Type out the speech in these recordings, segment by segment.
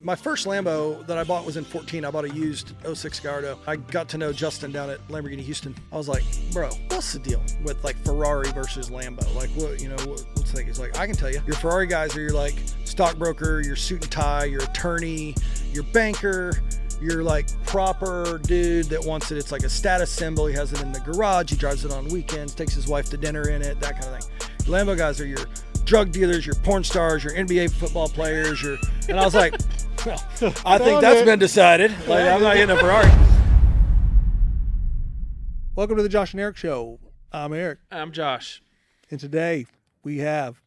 My first Lambo that I bought was in 14. I bought a used 06 Gallardo. I got to know Justin down at Lamborghini Houston. I was like, bro, what's the deal with like Ferrari versus Lambo? Like, what, what's the thing? He's like, I can tell you. Your Ferrari guys are your like stockbroker, your suit and tie, your attorney, your banker, you're like proper dude that wants it. It's like a status symbol. He has it in the garage. He drives it on weekends, takes his wife to dinner in it, that kind of thing. Lambo guys are your drug dealers, your porn stars, your NBA football players, and I was like, well, I think that's been decided. Like, I'm not getting a Ferrari. Welcome to the Josh and Eric Show. I'm Eric. I'm Josh. And today we have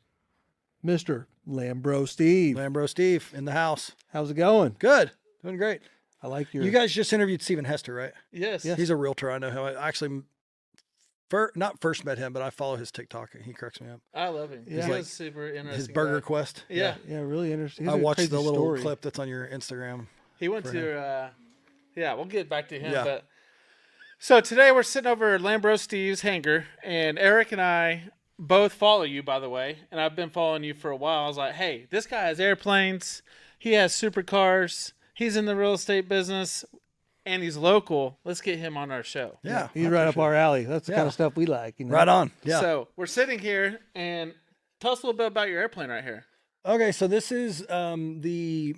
Mr. Lambo Steve. Lambo Steve in the house. How's it going? Good. Doing great. I like your... You guys just interviewed Stephen Hester, right? Yes. He's a realtor. I know him. I actually not first met him, but I follow his TikTok. He cracks me up. I love him. Yeah. He's Like, super interesting. His burger guy. quest. Yeah. Yeah, really interesting. I watched the little story. clip that's on your Instagram. He went to, we'll get back to him. Yeah. But so today we're sitting over at Lambo Steve's hangar, and Eric and I both follow you, by the way, and I've been following you for a while. I was like, hey, this guy has airplanes. He has supercars. He's in the real estate business. And he's local. Let's get him on our show. Yeah. He's right up our alley. That's the Yeah. kind of stuff we like. You know? Right on. Yeah. So we're sitting here, and tell us a little bit about your airplane right here. Okay, so this is the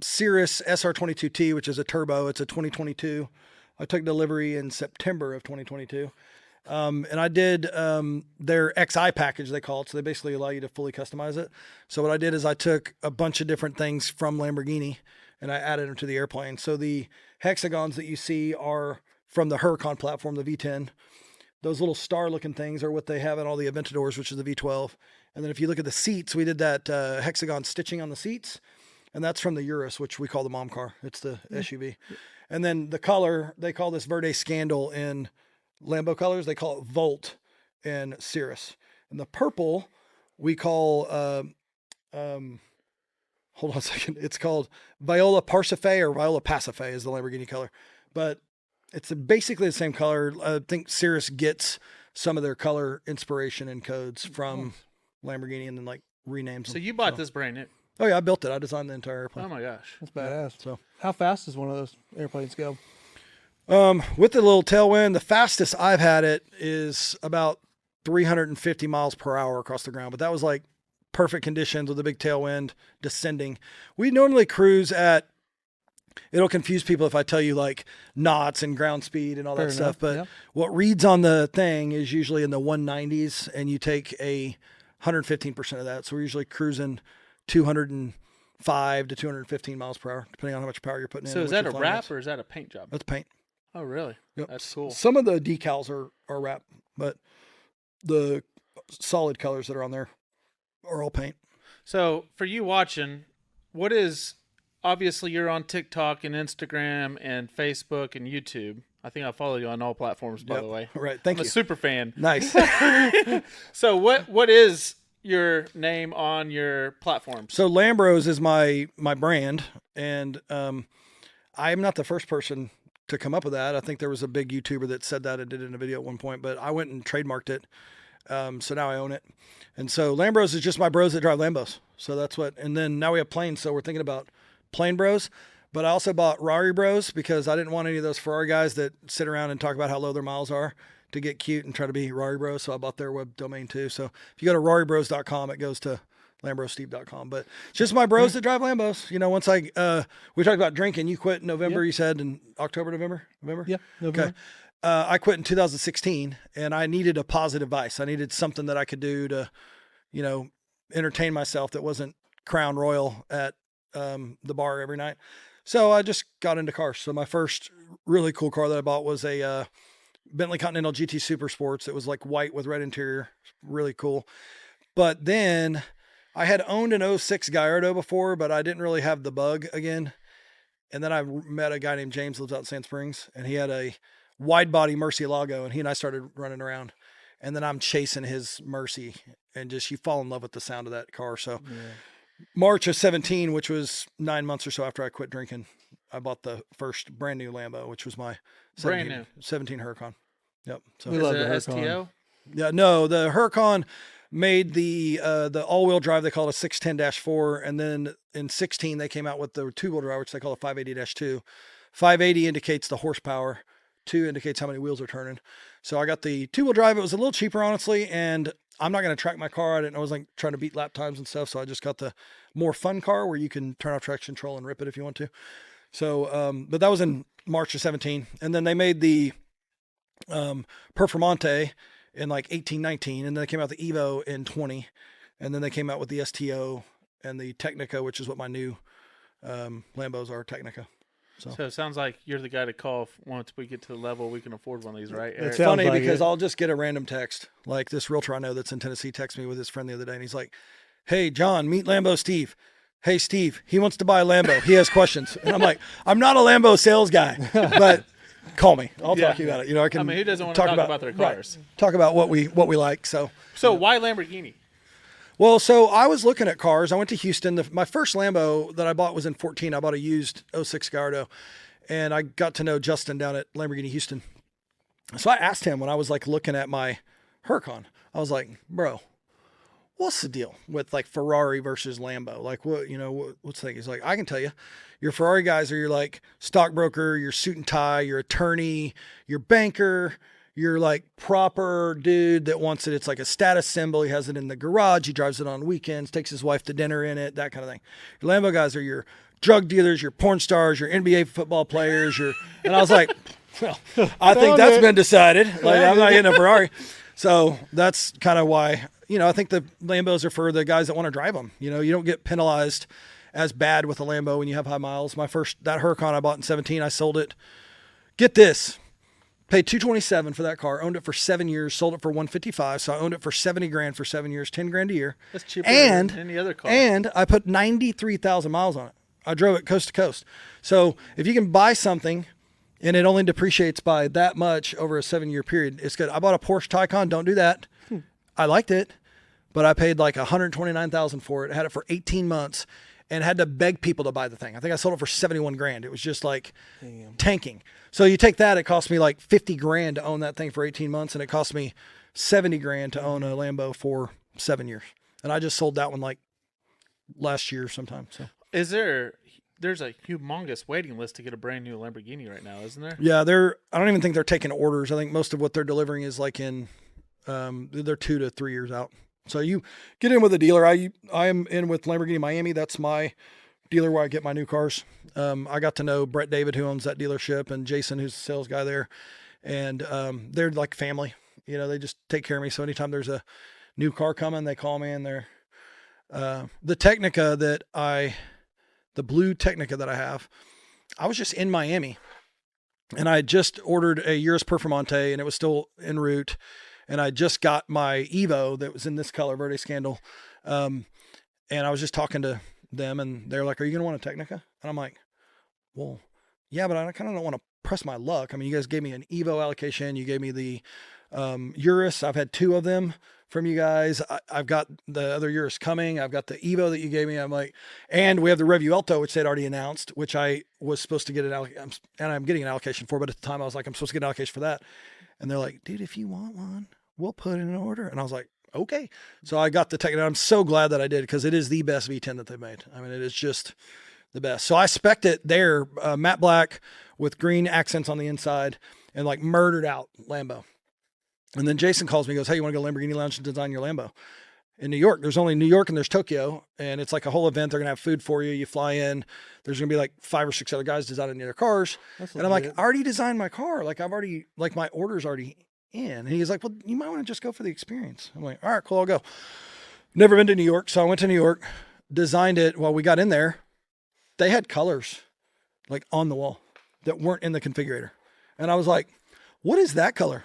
Cirrus SR22T, which is a turbo. It's a 2022. I took delivery in September of 2022. And I did their XI package, they call it. So they basically allow you to fully customize it. So what I did is I took a bunch of different things from Lamborghini and I added them to the airplane. So the hexagons that you see are from the Huracan platform, the V10. Those little star looking things are what they have in all the Aventadors, which is the V12. And then if you look at the seats, we did that hexagon stitching on the seats. And that's from the Urus, which we call the mom car. It's the SUV. And then the color, they call this Verde Scandal in Lambo colors. They call it Volt in Cirrus. And the purple, we call, hold on a second. It's called Viola Parsife or Viola Pacife is the Lamborghini color. But it's basically the same color. I think Cirrus gets some of their color inspiration and codes from Lamborghini and then like renames them. So you bought this brand new. Oh yeah, I built it. I designed the entire airplane. Oh my gosh. That's badass. So how fast does one of those airplanes go? with the little tailwind, the fastest I've had it is about 350 miles per hour across the ground. But that was like perfect conditions with a big tailwind descending. We normally cruise at, it'll confuse people if I tell you like knots and ground speed and all Fair that enough, stuff. But yep. what reads on the thing is usually in the 190s and you take a 115% of that. So we're usually cruising 205 to 215 miles per hour, depending on how much power you're putting in. So and is what that your a flying wrap is. or is that a paint job? That's paint. Oh, really? Yep. That's cool. Some of the decals are wrap, but the solid colors that are on there are all paint. So for you watching, obviously you're on TikTok and Instagram and Facebook and YouTube. I think I follow you on all platforms, by the way. Right. Thank I'm you. a super fan. Nice. So what is your name on your platforms? So Lambros is my brand, and I'm not the first person to come up with that. I think there was a big YouTuber that said that and did it in a video at one point, but I went and trademarked it. So now I own it. And so Lambros is just my bros that drive Lambos. So that's what, and then now we have planes. So we're thinking about plane bros, but I also bought Rari bros because I didn't want any of those Ferrari guys that sit around and talk about how low their miles are to get cute and try to be Rari bros. So I bought their web domain too. So if you go to raribros.com, it goes to lambrosteve.com, but it's just my bros that drive Lambos. You know, once we talked about drinking, you quit in November, Yep. You said in November? Yeah. November. Okay. I quit in 2016 and I needed a positive vice. I needed something that I could do to, entertain myself that wasn't Crown Royal at the bar every night. So I just got into cars. So my first really cool car that I bought was a Bentley Continental GT Super Sports. It was like white with red interior. Really cool. But then I had owned an 06 Gallardo before, but I didn't really have the bug again. And then I met a guy named James, lives out in Sand Springs, and he had a wide body Murcielago, and he and I started running around. And then I'm chasing his Mercy, and just you fall in love with the sound of that car. So March of 17, which was 9 months or so after I quit drinking, I bought the first brand new Lambo, which was my 17 Huracan. Yep. So We Is love it the a Huracan. STO? Yeah, no, the Huracan made the all-wheel drive. They call it a 610-4, and then in 16 they came out with the two-wheel drive, which they call a 580-2. 580 indicates the horsepower. 2 indicates how many wheels are turning. So I got the two-wheel drive. It was a little cheaper, honestly, and I'm not going to track my car. I was like trying to beat lap times and stuff, so I just got the more fun car where you can turn off traction control and rip it if you want to. So, but that was in March of 17, and then they made the Performante in like 18, 19, and then they came out the Evo in 20, and then they came out with the STO and the Technica, which is what my new Lambos are, Technica. So it sounds like you're the guy to call once we get to the level we can afford one of these, right, Eric? It's Sounds funny like because it. I'll just get a random text. Like this realtor I know that's in Tennessee texted me with his friend the other day, and he's like, "Hey, John, meet Lambo Steve. Hey, Steve, he wants to buy a Lambo. He has questions." And I'm like, "I'm not a Lambo sales guy, but call me. I'll talk to you about it. You know, I can. I mean, who doesn't want to talk about their right, cars? talk about what we like." So Why Lamborghini? Well, so I was looking at cars. I went to Houston. My first Lambo that I bought was in 14. I bought a used '06 Gallardo, and I got to know Justin down at Lamborghini Houston. So I asked him when I was like looking at my Huracan, I was like, "Bro, what's the deal with like Ferrari versus Lambo? Like what, what's the thing?" He's like, "I can tell you. Your Ferrari guys are your like stockbroker, your suit and tie, your attorney, your banker, you're like proper dude that wants it. It's like a status symbol. He has it in the garage. He drives it on weekends, takes his wife to dinner in it, that kind of thing. Your Lambo guys are your drug dealers, your porn stars, your NBA football players, and I was like, well, I think that's been decided. Like I'm not getting a Ferrari. So that's kind of why, I think the Lambos are for the guys that want to drive them. You don't get penalized as bad with a Lambo when you have high miles. That Huracan I bought in 17, I sold it. Get this. Paid $227 for that car, owned it for 7 years, sold it for $155. So I owned it for $70,000 for 7 years, $10,000 a year. That's cheaper than any other car. And I put 93,000 miles on it. I drove it coast to coast. So if you can buy something and it only depreciates by that much over a 7-year period, it's good. I bought a Porsche Taycan. Don't do that. I liked it, but I paid like $129,000 for it. I had it for 18 months and had to beg people to buy the thing. I think I sold it for $71,000. It was just like tanking. So you take that, it cost me like $50,000 to own that thing for 18 months, and it cost me $70,000 to own a Lambo for 7 years. And I just sold that one like last year sometime. So there's a humongous waiting list to get a brand new Lamborghini right now, isn't there? yeah, I don't even think they're taking orders. I think most of what they're delivering is like in they're 2 to 3 years out. So you get in with a dealer. I am in with Lamborghini Miami. That's my dealer where I get my new cars. I got to know Brett David, who owns that dealership, and Jason, who's the sales guy there. And they're like family. They just take care of me. So anytime there's a new car coming, they call me, and they're the Technica the blue Technica that I have, I was just in Miami, and I just ordered a Urus Performante, and it was still en route. And I just got my Evo that was in this color, Verde Scandal. And I was just talking to them, and they're like, "Are you going to want a Technica?" And I'm like, "Well, yeah, but I kind of don't want to press my luck. I mean, you guys gave me an Evo allocation. You gave me the Urus. I've had 2 of them from you guys. I've got the other Urus coming. I've got the Evo that you gave me." I'm like, and we have the Revuelto, which they'd already announced, which I was supposed to get and I'm getting an allocation for, but at the time I was like, I'm supposed to get an allocation for that. And they're like, "Dude, if you want one, we'll put in an order." And I was like, okay. So I got the Technica. I'm so glad that I did, because it is the best V10 that they've made. I mean, it is just the best. So I spec'd it there, matte black with green accents on the inside, and like murdered out Lambo. And then Jason calls me and goes, "Hey, you want to go Lamborghini Lounge and design your Lambo?" In New York, there's only New York and there's Tokyo, and it's like a whole event. They're going to have food for you. You fly in. There's going to be like 5 or 6 other guys designing their cars. And I'm like, "I already designed my car. Like my order's already in." And he's like, "Well, you might want to just go for the experience." I'm like, "All right, cool, I'll go." Never been to New York. So I went to New York, designed it. While we got in there, they had colors like on the wall that weren't in the configurator. And I was like, "What is that color?"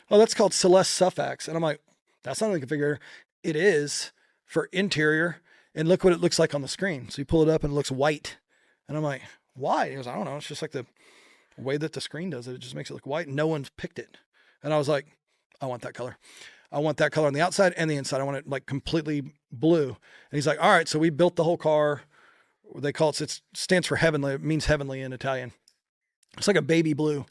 "Oh, that's called Celeste Suffax." And I'm like, "That's not in the configurator." "It is for interior. And look what it looks like on the screen." So you pull it up and it looks white. And I'm like, "Why?" He goes, "I don't know. It's just like the way that the screen does it. It just makes it look white. No one's picked it." And I was like, "I want that color. I want that color on the outside and the inside. I want it like completely blue." And he's like, "All right." So we built the whole car. They call it stands for heavenly. It means heavenly in Italian. It's like a baby blue.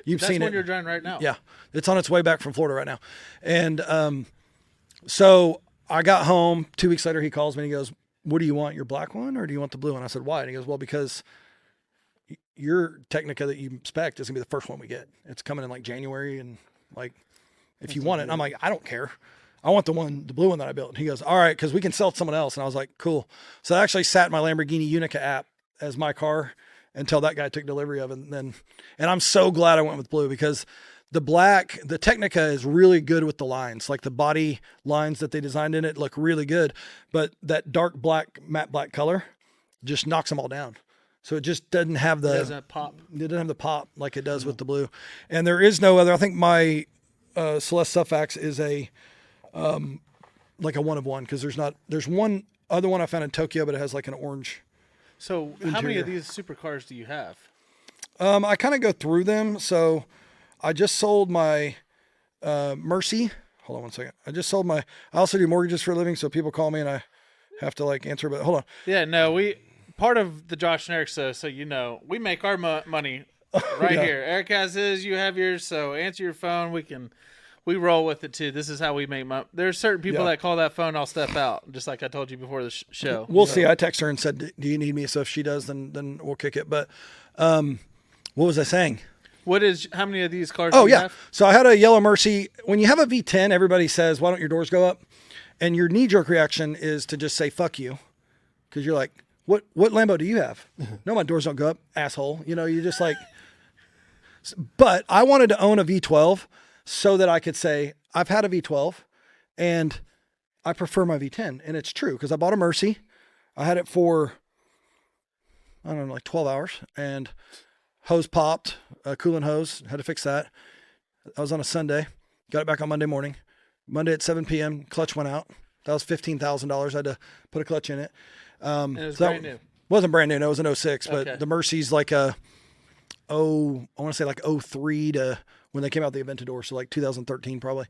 You've That's seen what it. you're driving right now. Yeah, it's on its way back from Florida right now. And so I got home 2 weeks later. He calls me and he goes, "What do you want? Your black one or do you want the blue one?" I said, "Why?" And he goes, "Well, because your Technica that you spec'd is gonna be the first one we get. It's coming in like January, and like if you want it." And I'm like, "I don't care. I want the blue one that I built." And he goes, "All right, because we can sell it to someone else." And I was like, "Cool." So I actually sat in my Lamborghini Unica app as my car until that guy took delivery of it. And I'm so glad I went with blue, because the Technica is really good with the lines, like the body lines that they designed in it look really good, but that dark black, matte black color just knocks them all down. So it just doesn't have the, Doesn't pop. it doesn't have the pop like it does with the blue. And there is no other, I think my Celeste Suffax is like a one of one, because there's one other one I found in Tokyo, but it has like an orange. So how many Interior. of these supercars do you have? I kind of go through them. So I just sold my Mercy. Hold on one second. I also do mortgages for a living. So people call me and I have to like answer, but hold on. Yeah, no, part of the Josh and Eric show, so you know, we make our money right Yeah. here. Eric has his, you have yours, so answer your phone. We roll with it too. This is how we make money. There's certain people Yeah. that call that phone, I'll step out, just like I told you before the show. We'll see. I text her and said, "Do you need me?" So if she does, then we'll kick it. But what was I saying? How many of these cars Oh do you yeah. have? So I had a yellow Mercy. When you have a V10, everybody says, "Why don't your doors go up?" And your knee-jerk reaction is to just say "fuck you," because you're like, "What Lambo do you have?" "No, my doors don't go up, asshole." You know, you're just like. But I wanted to own a V12 so that I could say I've had a V12 and I prefer my V10, and it's true, because I bought a Mercy. I had it for, I don't know, like 12 hours, and hose popped, coolant hose, had to fix that. I was on a Sunday, got it back on Monday morning. Monday at 7 p.m., clutch went out. That was $15,000. I had to put a clutch in it. And it was so brand new. Wasn't brand new. No, it was an 06, but Okay. the Mercy's like I want to say like 03 to when they came out the Aventador, so like 2013 probably.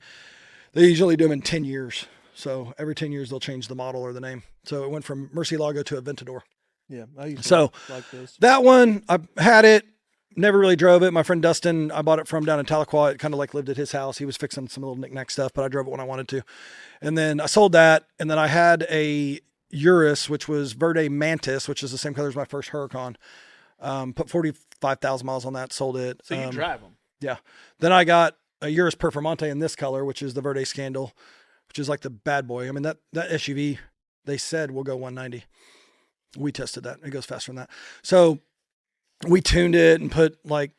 They usually do them in 10 years. So every 10 years they'll change the model or the name. So it went from Murcielago to Aventador. Yeah, I used to So like this. that one, I had it, never really drove it. My friend Dustin, I bought it from down in Tahlequah. It kind of like lived at his house. He was fixing some little knick-knack stuff, but I drove it when I wanted to. And then I sold that. And then I had a Urus, which was Verde Mantis, which is the same color as my first Huracan. Put 45,000 miles on that, sold it. So you drive them. Yeah. Then I got a Urus Performante in this color, which is the Verde Scandal, which is like the bad boy. I mean, that SUV, they said will go 190. We tested that. It goes faster than that. So we tuned it and put like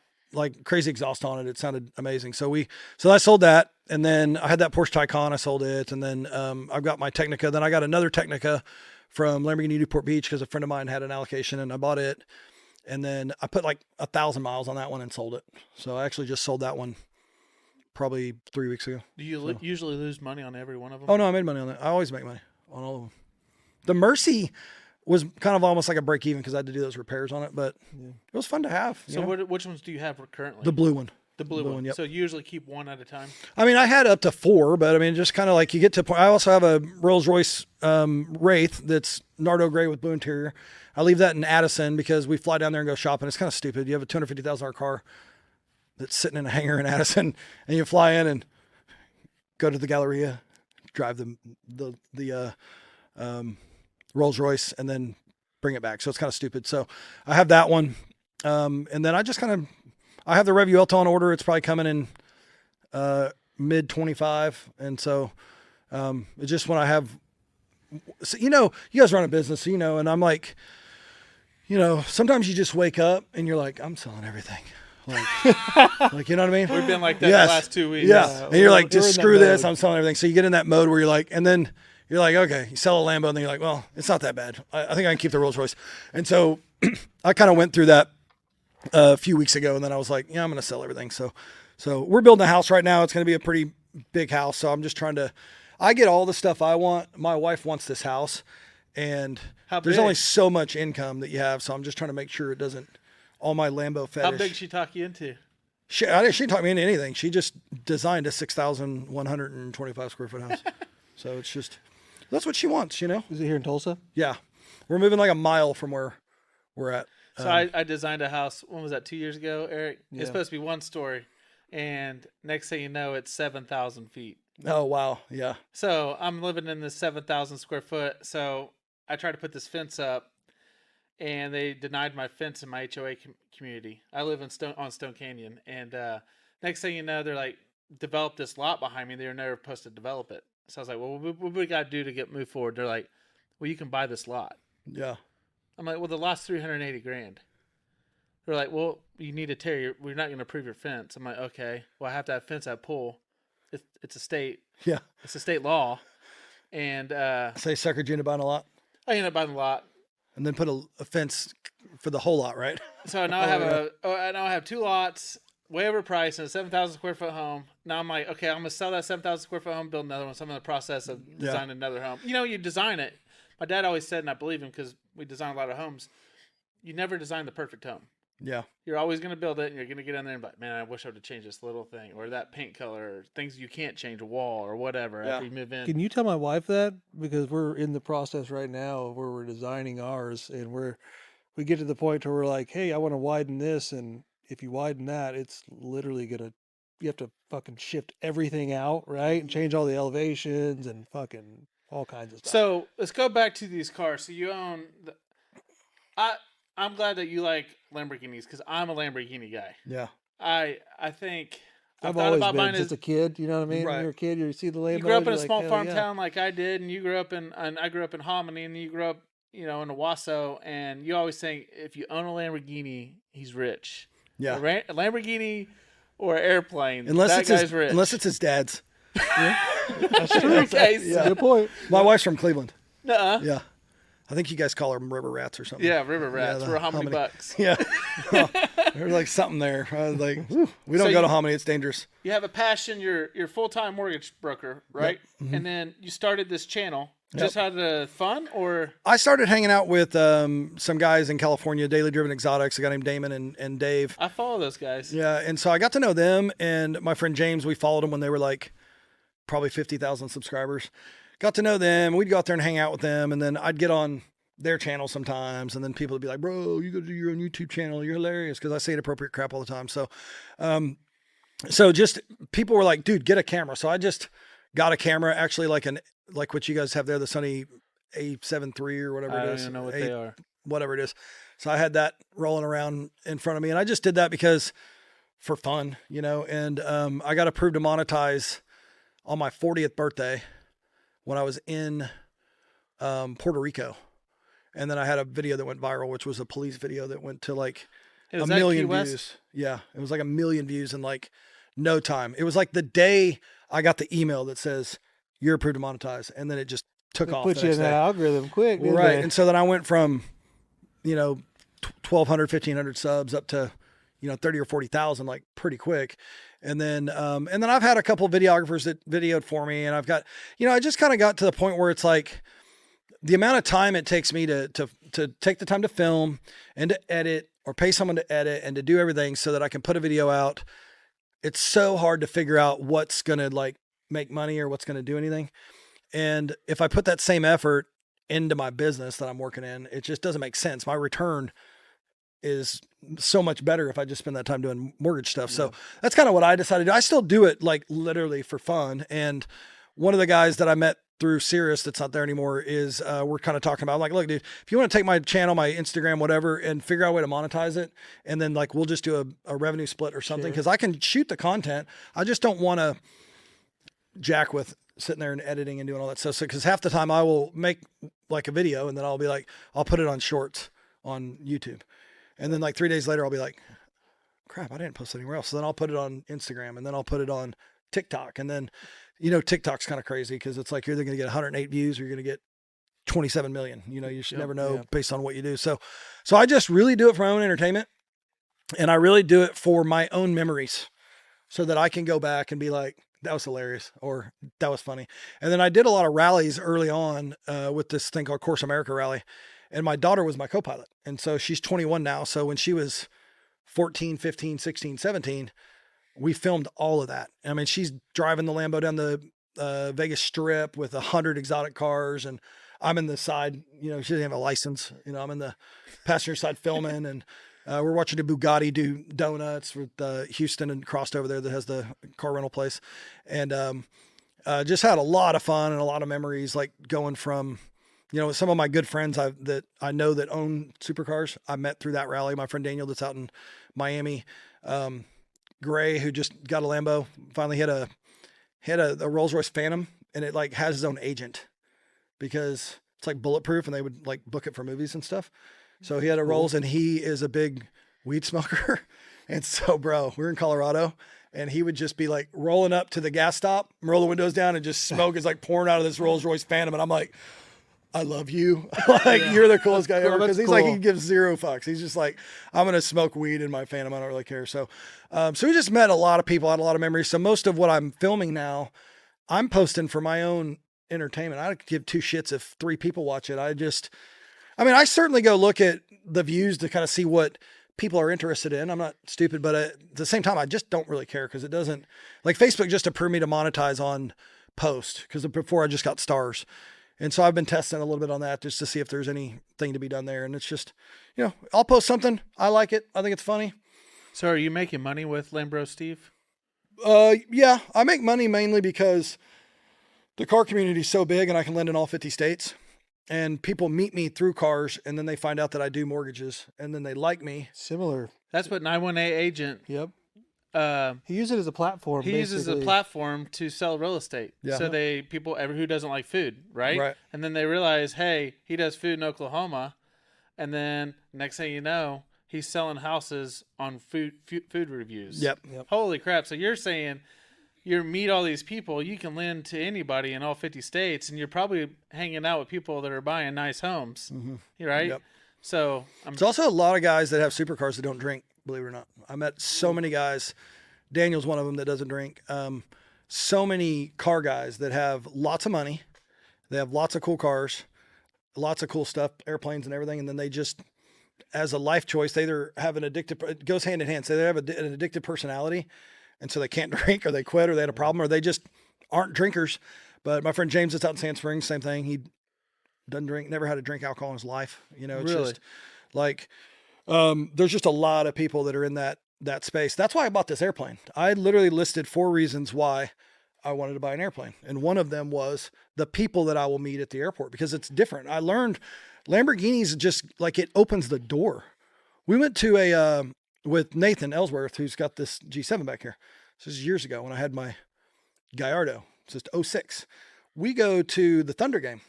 crazy exhaust on it. It sounded amazing. So I sold that. And then I had that Porsche Taycan. I sold it. And then I've got my Technica. Then I got another Technica from Lamborghini Newport Beach, because a friend of mine had an allocation and I bought it. And then I put like 1,000 miles on that one and sold it. So I actually just sold that one probably 3 weeks ago. Do you usually lose money on every one of them? Oh no, I made money on that. I always make money on all of them. The Mercy was kind of almost like a break even, because I had to do those repairs on it, but it was fun to have. So which ones do you have currently? The blue one. The blue one. Yep. So you usually keep one at a time? I mean, I had up to 4, but I mean, just kind of like you get to a point. I also have a Rolls Royce Wraith that's Nardo gray with blue interior. I leave that in Addison because we fly down there and go shopping. It's kind of stupid. You have a $250,000 car that's sitting in a hangar in Addison, and you fly in and go to the Galleria, drive the Rolls Royce, and then bring it back. So it's kind of stupid. So I have that one, and then I have the Revuelto on order. It's probably coming in mid 25, and so it's just when I have. So, you guys run a business, and I'm like, sometimes you just wake up and you're like, I'm selling everything. Like, you know what I mean? We've been like that Yes. the last 2 weeks. Yeah. And you're like, we're just in that screw this. mode. I'm selling everything. So you get in that mode where you're like, and then you're like, okay, you sell a Lambo, and then you're like, well, it's not that bad. I think I can keep the Rolls Royce. And so I kind of went through that a few weeks ago, and then I was like, yeah, I'm going to sell everything. So we're building a house right now. It's going to be a pretty big house. So I'm just trying to, I get all the stuff I want. My wife wants this house, and How there's big? only so much income that you have. So I'm just trying to make sure it doesn't, all my Lambo fetish. How big she talk you into? She didn't talk me into anything. She just designed a 6,125 square foot house. So it's just, that's what she wants, Is it here in Tulsa? Yeah. We're moving like a mile from where we're at. So I designed a house. When was that? 2 years ago, Eric? Yeah. It's supposed to be one story, and next thing you know, it's 7,000 feet. Oh wow, yeah, So I'm living in this 7,000 square foot. So I tried to put this fence up, and they denied my fence in my HOA community. I live in Stone Canyon, and next thing you know, they're like, develop this lot behind me. They were never supposed to develop it. So I was like, well, what we got to do to get move forward? They're like, well, you can buy this lot. yeah, I'm like, well, the lot's 380 grand. They're like, well, you need to tear we're not going to approve your fence. I'm like, okay, well, I have to have fence at pool. It's a state yeah. law. And Say suckered you into buying a lot, I ended up buying the lot. and then put a fence for the whole lot, right? So now I have 2 lots, way overpriced, in a 7,000 square foot home. Now I'm like, okay, I'm going to sell that 7,000 square foot home, build another one. So I'm in the process of designing another home. You know, you design it. My dad always said, and I believe him because we design a lot of homes, you never design the perfect home. Yeah, You're always going to build it, and you're going to get in there and be like, man, I wish I would have changed this little thing, or that paint color, or things you can't change, a wall, or whatever, after you move in. Can you tell my wife that? Because we're in the process right now of where we're designing ours, and we get to the point where we're like, hey, I want to widen this, and if you widen that, it's literally you have to fucking shift everything out, right? And change all the elevations and fucking all kinds of stuff. So let's go back to these cars. So you own I'm glad that you like Lamborghinis because I'm a Lamborghini guy. yeah. I think I've thought always about been buying just a kid, you know what I mean? Right. When you're a kid, you see the Lambo. You grew up in you're a like, small hell farm yeah. town like I did, and you grew up and I grew up in Hominy, and you grew up, in Owasso, and you always think if you own a Lamborghini, he's rich. Yeah. A Lamborghini or an airplane, Unless that it's guy's his, rich. unless it's his dad's. That's true. Okay, Yeah. Good point. My wife's from Cleveland. Nuh-uh. Yeah, I think you guys call them river rats or something. Yeah, river rats. the We're Hominy Hominy. bucks. Yeah. There's like something there. I was like, "Whew, we don't So go to you- Hominy. It's dangerous. You have a passion. You're full-time mortgage broker, right? Mm-hmm. And then you started this channel just out of fun, or I started hanging out with some guys in California, Daily Driven Exotics, a guy named Damon and Dave. I follow those guys. Yeah, and so I got to know them, and my friend James, we followed them when they were like probably 50,000 subscribers. Got to know them. We'd go out there and hang out with them, and then I'd get on their channel sometimes, and then people would be like, bro, you got to do your own YouTube channel. You're hilarious, because I say inappropriate crap all the time. So just people were like, dude, get a camera. So I just got a camera, actually like what you guys have there, the Sony A7 III or whatever I it don't is. even know what they are. Whatever it is. So I had that rolling around in front of me, and I just did that because for fun, and I got approved to monetize on my 40th birthday when I was in Puerto Rico. And then I had a video that went viral, which was a police video that went to like Was a that million Key West? views. Yeah. It was like 1 million views in like no time. It was like the day I got the email that says you're approved to monetize. And then it just took off. Put the you next in that day. algorithm quick. Well, didn't right. they? And so then I went from, 1,200, 1,500 subs up to, 30 or 40,000, like pretty quick. And then I've had a couple of videographers that videoed for me, and I've got, I just kind of got to the point where it's like the amount of time it takes me to take the time to film and to edit or pay someone to edit and to do everything so that I can put a video out. It's so hard to figure out what's going to like make money or what's going to do anything. And if I put that same effort into my business that I'm working in, it just doesn't make sense. My return is so much better if I just spend that time doing mortgage stuff. So that's kind of what I decided to do. I still do it like literally for fun. And one of the guys that I met through Cirrus that's not there anymore is we're kind of talking about, I'm like, look, dude, if you want to take my channel, my Instagram, whatever, and figure out a way to monetize it, and then like we'll just do a revenue split or something, because I can shoot the content. I just don't want to jack with sitting there and editing and doing all that stuff. So, because half the time I will make like a video and then I'll be like, I'll put it on shorts on YouTube. And then like 3 days later, I'll be like, crap, I didn't post it anywhere else. So then I'll put it on Instagram, and then I'll put it on TikTok. And then, TikTok's kind of crazy because it's like you're either going to get 108 views or you're going to get 27 million. You should never know based on what you do. So I just really do it for my own entertainment, and I really do it for my own memories so that I can go back and be like, that was hilarious, or that was funny. And then I did a lot of rallies early on with this thing called Course America Rally. And my daughter was my co-pilot. And so she's 21 now. So when she was 14, 15, 16, 17, we filmed all of that. I mean, she's driving the Lambo down the Vegas Strip with 100 exotic cars. And I'm in the side, she doesn't have a license. I'm in the passenger side filming, and we're watching a Bugatti do donuts with Houston and crossed over there that has the car rental place. And just had a lot of fun and a lot of memories, like going from, some of my good friends that I know that own supercars, I met through that rally. My friend Daniel that's out in Miami, Gray, who just got a Lambo, finally hit a Rolls Royce Phantom, and it like has his own agent because it's like bulletproof and they would like book it for movies and stuff. So he had a Rolls, and he is a big weed smoker. And so, bro, we're in Colorado, and he would just be like rolling up to the gas stop, roll the windows down, and just smoke is like pouring out of this Rolls Royce Phantom. And I'm like, I love you. Like, you're the coolest guy ever. Because he's like, he gives zero fucks. He's just like, I'm going to smoke weed in my Phantom. I don't really care. So, so we just met a lot of people, had a lot of memories. So most of what I'm filming now, I'm posting for my own entertainment. I don't give two shits if 3 people watch it. I certainly go look at the views to kind of see what people are interested in. I'm not stupid, but at the same time, I just don't really care because it doesn't, like, Facebook just approved me to monetize on post because before I just got stars. And so I've been testing a little bit on that just to see if there's anything to be done there. And it's just, I'll post something. I like it. I think it's funny. So are you making money with Lambro Steve? Yeah, I make money mainly because the car community is so big and I can lend in all 50 states. And people meet me through cars, and then they find out that I do mortgages, and then they like me. Similar. That's what 918 agent. Yep. Uh, He uses it as a platform. he uses a platform to sell real estate. Yeah. So people who doesn't like food, right? Right. And then they realize, hey, he does food in Oklahoma, and then next thing you know, he's selling houses on food reviews. Yep. Holy crap! So you're saying you meet all these people, you can lend to anybody in all 50 states, and you're probably hanging out with people that are buying nice homes, right? Yep. So There's also a lot of guys that have supercars that don't drink, believe it or not. I met so many guys. Daniel's one of them that doesn't drink. So many car guys that have lots of money. They have lots of cool cars, lots of cool stuff, airplanes and everything. And then they just, as a life choice, they either have an addictive, it goes hand in hand. So they have an addictive personality, and so they can't drink, or they quit, or they had a problem, or they just aren't drinkers. But my friend James that's out in Sand Springs, same thing. He doesn't drink, never had to drink alcohol in his life. It's Really? just like, there's just a lot of people that are in that space. That's why I bought this airplane. I literally listed 4 reasons why I wanted to buy an airplane. And one of them was the people that I will meet at the airport, because it's different. I learned Lamborghinis just like, it opens the door. We went to with Nathan Ellsworth, who's got this G7 back here. This is years ago when I had my Gallardo. It's just 06. We go to the Thunder game.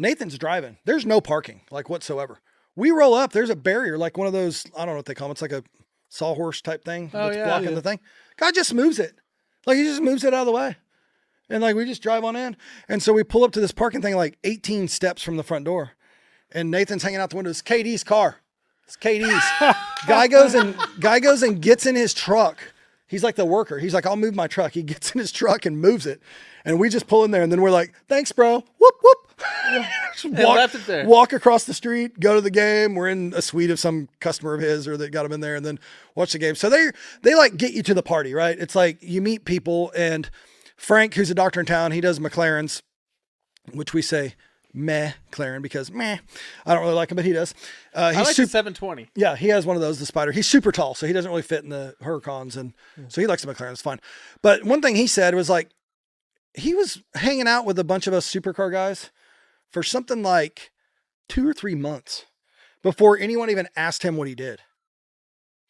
Nathan's driving. There's no parking, like, whatsoever. We roll up. There's a barrier, like one of those, I don't know what they call them. It's like a sawhorse type thing that's blocking the thing. Guy just moves it. Like, he just moves it out of the way. And like, we just drive on in. And so we pull up to this parking thing, like 18 steps from the front door. And Nathan's hanging out the window. It's KD's car. It's KD's. Guy goes and gets in his truck. He's like the worker. He's like, I'll move my truck. He gets in his truck and moves it. And we just pull in there, and then we're like, thanks, bro. Whoop, whoop. Left it there. Walk across the street, go to the game. We're in a suite of some customer of his, or that got him in there, and then watch the game. So they like get you to the party, right? It's like you meet people, and Frank, who's a doctor in town, he does McLarens, which we say meh McLaren because meh. I don't really like him, but he does. I like the 720. Yeah, he has one of those, the Spider. He's super tall, so he doesn't really fit in the Huracans, and so he likes the McLaren. It's fine. But one thing he said was like, he was hanging out with a bunch of us supercar guys for something like 2 or 3 months before anyone even asked him what he did.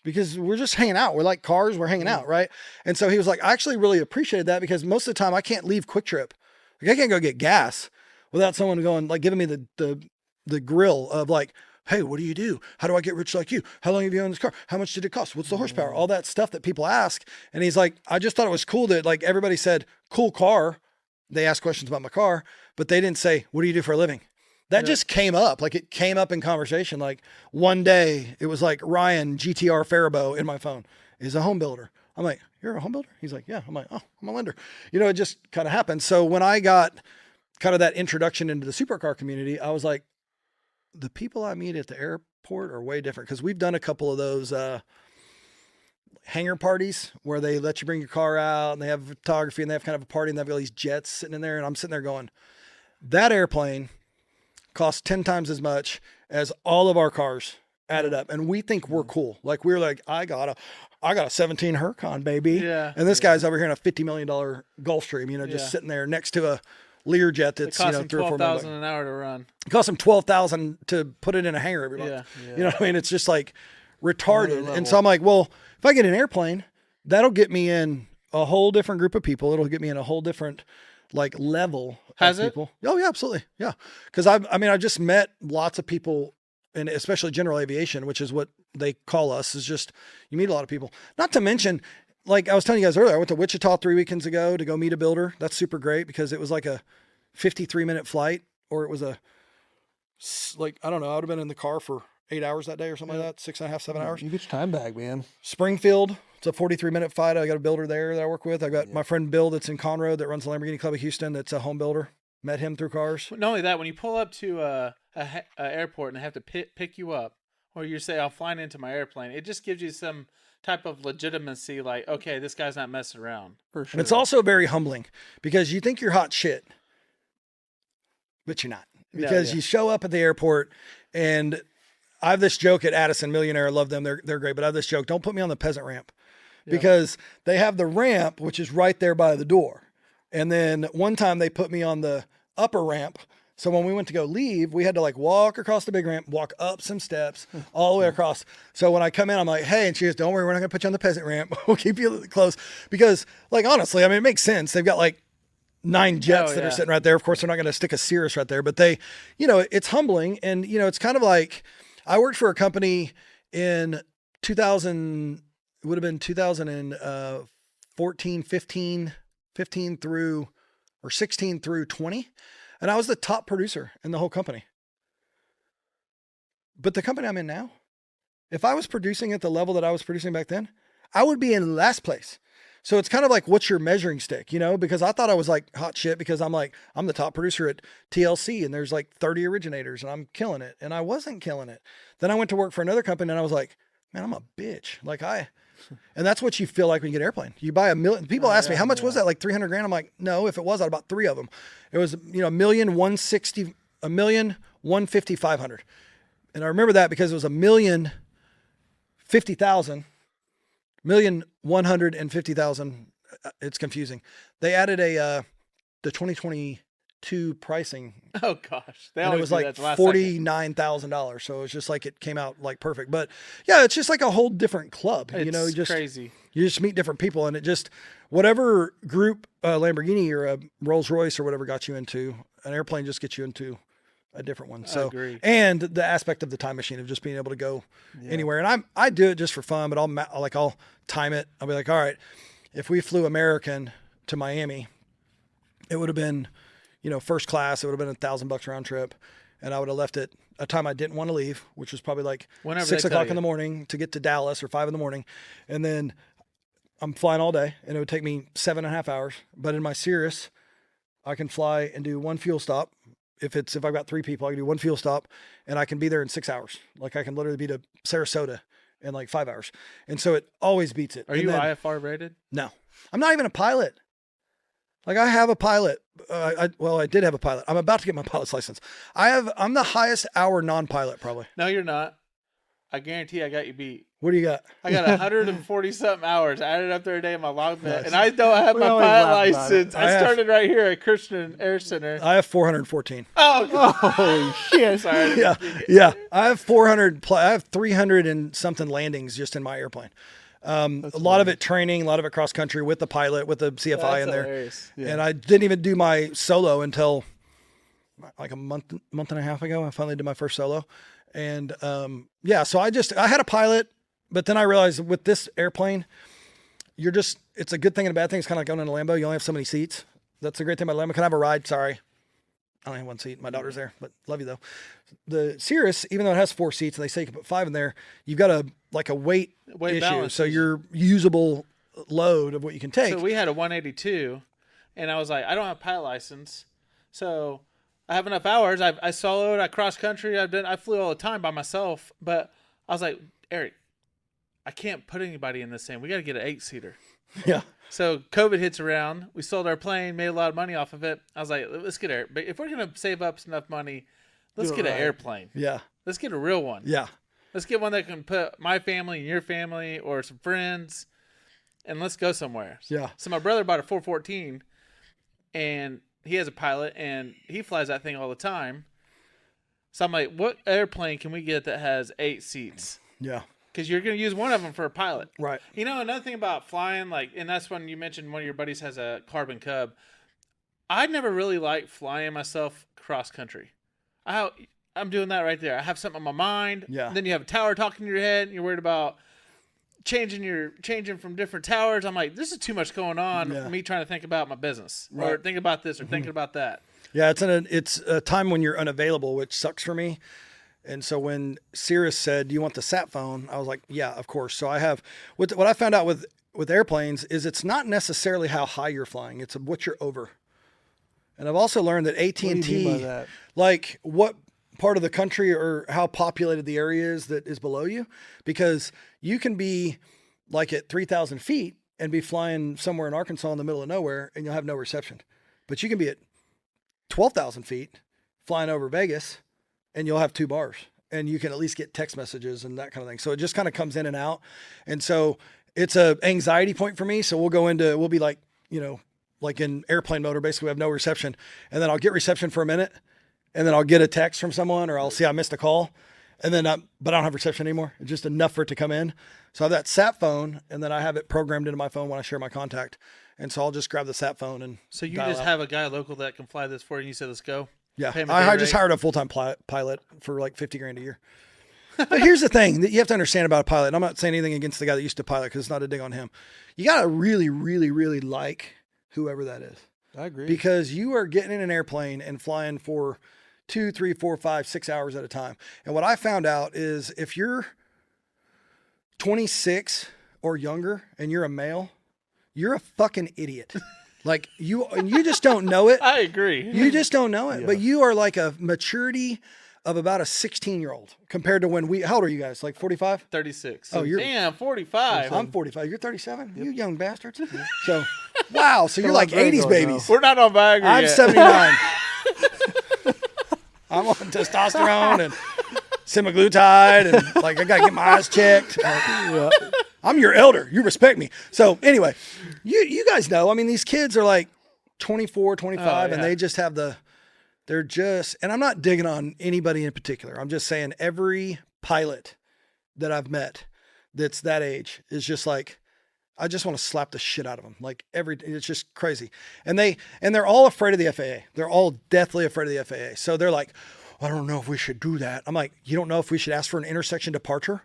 Because we're just hanging out. We're like cars, we're hanging out, right? And so he was like, I actually really appreciated that, because most of the time I can't leave Quick Trip. Like, I can't go get gas without someone going, like, giving me the grill of like, hey, what do you do? How do I get rich like you? How long have you owned this car? How much did it cost? What's the horsepower? All that stuff that people ask. And he's like, I just thought it was cool that, like, everybody said, cool car. They asked questions about my car, but they didn't say, what do you do for a living? That just came up. Like, it came up in conversation. Like, one day it was like, Ryan GTR Faribault in my phone is a home builder. I'm like, you're a home builder? He's like, yeah. I'm like, oh, I'm a lender. It just kind of happened. So when I got kind of that introduction into the supercar community, I was like, the people I meet at the airport are way different. Cause we've done a couple of those, hangar parties where they let you bring your car out and they have photography and they have kind of a party and they have all these jets sitting in there. And I'm sitting there going, that airplane costs 10 times as much as all of our cars added up. And we think we're cool. Like we're like, I got a 17 Huracan, baby. Yeah. And this guy's over here in a $50 million Gulfstream, you know, just sitting there next to a Learjet that's, It costs you know, him 3 or 4 million. $12,000 an hour to run. It costs him $12,000 to put it in a hangar every month. Yeah. You know what I mean? It's just like retarded. Another And so I'm like, well, if I get an airplane, that'll get me in a whole different group of people. It'll get me in a whole different like level Has of it? people. Oh yeah, absolutely. Yeah. Cause I just met lots of people, and especially general aviation, which is what they call us, is just, you meet a lot of people. Not to mention, like I was telling you guys earlier, I went to Wichita 3 weekends ago to go meet a builder. That's super great because it was like a 53-minute flight, or it was like, I don't know, I would have been in the car for 8 hours that day or something like that, 6.5, 7 hours. You get your time back, man. Springfield, it's a 43-minute flight. I got a builder there that I work with. I got my friend Bill that's in Conroe that runs the Lamborghini Club of Houston. That's a home builder. Met him through cars. But not only that, when you pull up to a airport and they have to pick you up, or you say, I'm flying into my airplane, it just gives you some type of legitimacy, like, okay, this guy's not messing around. For sure. And it's also very humbling because you think you're hot shit, but you're not. Because you show up at the airport, and I have this joke at Addison, Millionaire. I love them. They're great. But I have this joke. Don't put me on the peasant ramp because they have the ramp, which is right there by the door. And then one time they put me on the upper ramp. So when we went to go leave, we had to like walk across the big ramp, walk up some steps all the way across. So when I come in, I'm like, hey, and she goes, don't worry, we're not going to put you on the peasant ramp. We'll keep you close. Because like, honestly, I mean, it makes sense. They've got like 9 jets that are sitting right there. Of course, they're not going to stick a Cirrus right there, but they, you know, it's humbling. And, you know, it's kind of like, I worked for a company in 2000, it would have been 2014, 15 through, or 16 through 20. And I was the top producer in the whole company. But the company I'm in now, if I was producing at the level that I was producing back then, I would be in last place. So it's kind of like, what's your measuring stick, you know? Because I thought I was like hot shit because I'm the top producer at TLC and there's like 30 originators and I'm killing it. And I wasn't killing it. Then I went to work for another company and I was like, man, I'm a bitch. And that's what you feel like when you get an airplane. You buy $1 million. People ask me, how much was that? Like 300 grand? I'm like, no, if it was, I'd bought 3 of them. It was, you know, $1,150,500. And I remember that because it was $1,050,000. $1,150,000. It's confusing. They added the 2022 pricing. Oh gosh, and it was like $49,000. So it was just like, it came out like perfect. But yeah, it's just like a whole different club. It's you know, crazy. You just meet different people, and it just, whatever group Lamborghini or a Rolls Royce or whatever got you into, an airplane just gets you into a different one. So, agree. and the aspect of the time machine of just being able to go anywhere. And I do it just for fun, but I'll time it. I'll be like, all right, if we flew American to Miami, it would have been, you know, first class. It would have been $1,000 round trip. And I would have left at a time I didn't want to leave, which was probably like Whenever 6 they tell o'clock in you. the morning to get to Dallas, or 5 in the morning. And then I'm flying all day and it would take me 7.5 hours. But in my Cirrus, I can fly and do one fuel stop. If I've got 3 people, I can do one fuel stop and I can be there in 6 hours. Like I can literally be to Sarasota in like 5 hours. And so it always beats it. Are And you then- IFR rated? No, I'm not even a pilot. Like I have a pilot. I did have a pilot. I'm about to get my pilot's license. I'm the highest hour non-pilot probably. No, you're not. I guarantee I got you beat. What do you got? I got 140 something hours. I added up the other day in my log book, Nice. and I don't have We my always pilot laugh about it. license. I I have- started right here at Christian Air Center. I have 414. Oh, Holy shit. sorry. Yeah. I have 400. I have 300 and something landings just in my airplane. A lot of it training, a lot of it cross country with the pilot, with the CFI That's in there. hilarious. Yeah. And I didn't even do my solo until like a month and a half ago. I finally did my first solo. And so I had a pilot, but then I realized with this airplane, it's a good thing and a bad thing. It's kind of like going in a Lambo. You only have so many seats. That's the great thing about Lambo. Can I have a ride? Sorry. I only have 1 seat. My daughter's there, but love you though. The Cirrus, even though it has 4 seats and they say you can put 5 in there, you've got a weight issue. balance So issue. your usable load of what you can take. So we had a 182, and I was like, I don't have a pilot license, so I have enough hours. I soloed, I cross country, I flew all the time by myself. But I was like, Eric, I can't put anybody in this thing. We got to get an 8-seater. Yeah. So COVID hits around. We sold our plane, made a lot of money off of it. I was like, let's get Eric. But if we're gonna save up enough money, let's Do it get an right. airplane. Yeah. Let's get a real one. Yeah. Let's get one that can put my family and your family or some friends, and let's go somewhere. Yeah. So my brother bought a 414, and he has a pilot, and he flies that thing all the time. So I'm like, what airplane can we get that has 8 seats? Yeah. Because you're going to use one of them for a pilot. Right. You know, another thing about flying, like, and that's when you mentioned one of your buddies has a Carbon Cub. I never really liked flying myself cross country. I'm doing that right there. I have something on my mind. Yeah. Then you have a tower talking in your head, and you're worried about changing from different towers. I'm like, this is too much going on. Yeah. Me trying to think about my business or Right. think about this or thinking about that. Yeah. It's a time when you're unavailable, which sucks for me. And so when Cirrus said, "Do you want the sat phone?" I was like, "Yeah, of course." So I have what I found out with airplanes is it's not necessarily how high you're flying; it's what you're over. And I've also learned that AT&T, What do you mean by that? like what part of the country or how populated the area is that is below you, because you can be like at 3,000 feet and be flying somewhere in Arkansas in the middle of nowhere and you'll have no reception. But you can be at 12,000 feet flying over Vegas and you'll have 2 bars and you can at least get text messages and that kind of thing. So it just kind of comes in and out. And so it's a anxiety point for me. So we'll be like, like in airplane mode, basically we have no reception, and then I'll get reception for a minute, and then I'll get a text from someone, or I'll see I missed a call, and then but I don't have reception anymore. It's just enough for it to come in. So I have that sat phone, and then I have it programmed into my phone when I share my contact, and so I'll just grab the sat phone and So you dial just out. have a guy local that can fly this for you, and you said, let's go? Yeah, Pay him a I day just rate? hired a full-time pilot for like $50,000 a year. But here's the thing that you have to understand about a pilot. And I'm not saying anything against the guy that used to pilot because it's not a dig on him. You got to really, really, really like whoever that is. I agree. Because you are getting in an airplane and flying for 2, 3, 4, 5, 6 hours at a time. And what I found out is if you're 26 or younger and you're a male, you're a fucking idiot. Like you just don't know it. I agree. You just don't know it. Yeah. But you are like a maturity of about a 16-year-old compared to when how old are you guys? Like 45? 36. Oh, you're- Damn, 45. I'm 45. You're 37? You young bastards. So, wow. So you're Got a like lot of brain 80s going now. babies. We're not on Viagra I'm yet. 79. I'm on testosterone and semaglutide, and like I gotta get my eyes checked. I'm your elder. You respect me. So anyway, you guys know. I mean, these kids are like 24, 25, and yeah. they just have they're just. And I'm not digging on anybody in particular. I'm just saying every pilot that I've met that's that age is just like, I just want to slap the shit out of them. Like it's just crazy. And they're all afraid of the FAA. They're all deathly afraid of the FAA. So they're like, I don't know if we should do that. I'm like, you don't know if we should ask for an intersection departure?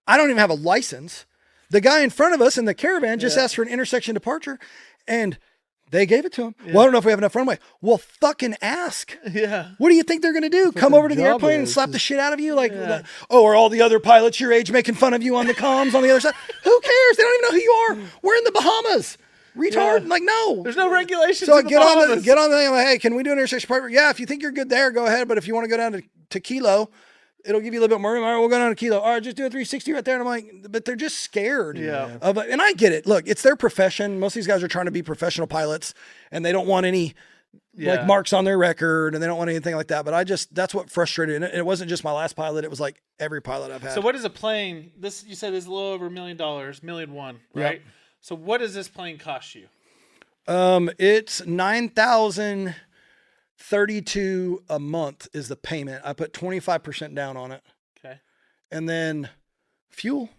I don't even have a license. The guy in front of us in the caravan just asked for an intersection departure, and they gave it to him. Well, I don't know if we have enough runway. Well, fucking ask. Yeah. What do you think they're going to do? Come their over to the job airplane and is. slap the shit out of you? Like, are all the other pilots your age making fun of you on the comms on the other side? Who cares? They don't even know who you are. We're in the Bahamas. Retard. Yeah. Like, no. There's no regulations. So in the get on Bahamas. the thing. I'm like, hey, can we do an intersection departure? Yeah, if you think you're good there, go ahead. But if you want to go down to Kilo, it'll give you a little bit more room. All right, we'll go down to Kilo. All right, just do a 360 right there. And I'm like, but they're just scared. Yeah. Of it. And I get it. Look, it's their profession. Most of these guys are trying to be professional pilots, and they don't want any like marks on their record, and they don't want anything like that. But that's what frustrated. And it wasn't just my last pilot. It was like every pilot I've had. So what is a plane? This you said is a little over $1 million, $1.1 million, right? Yep. So what does this plane cost you? It's $9,032 a month is the payment. I put 25% down on it, Okay. and then fuel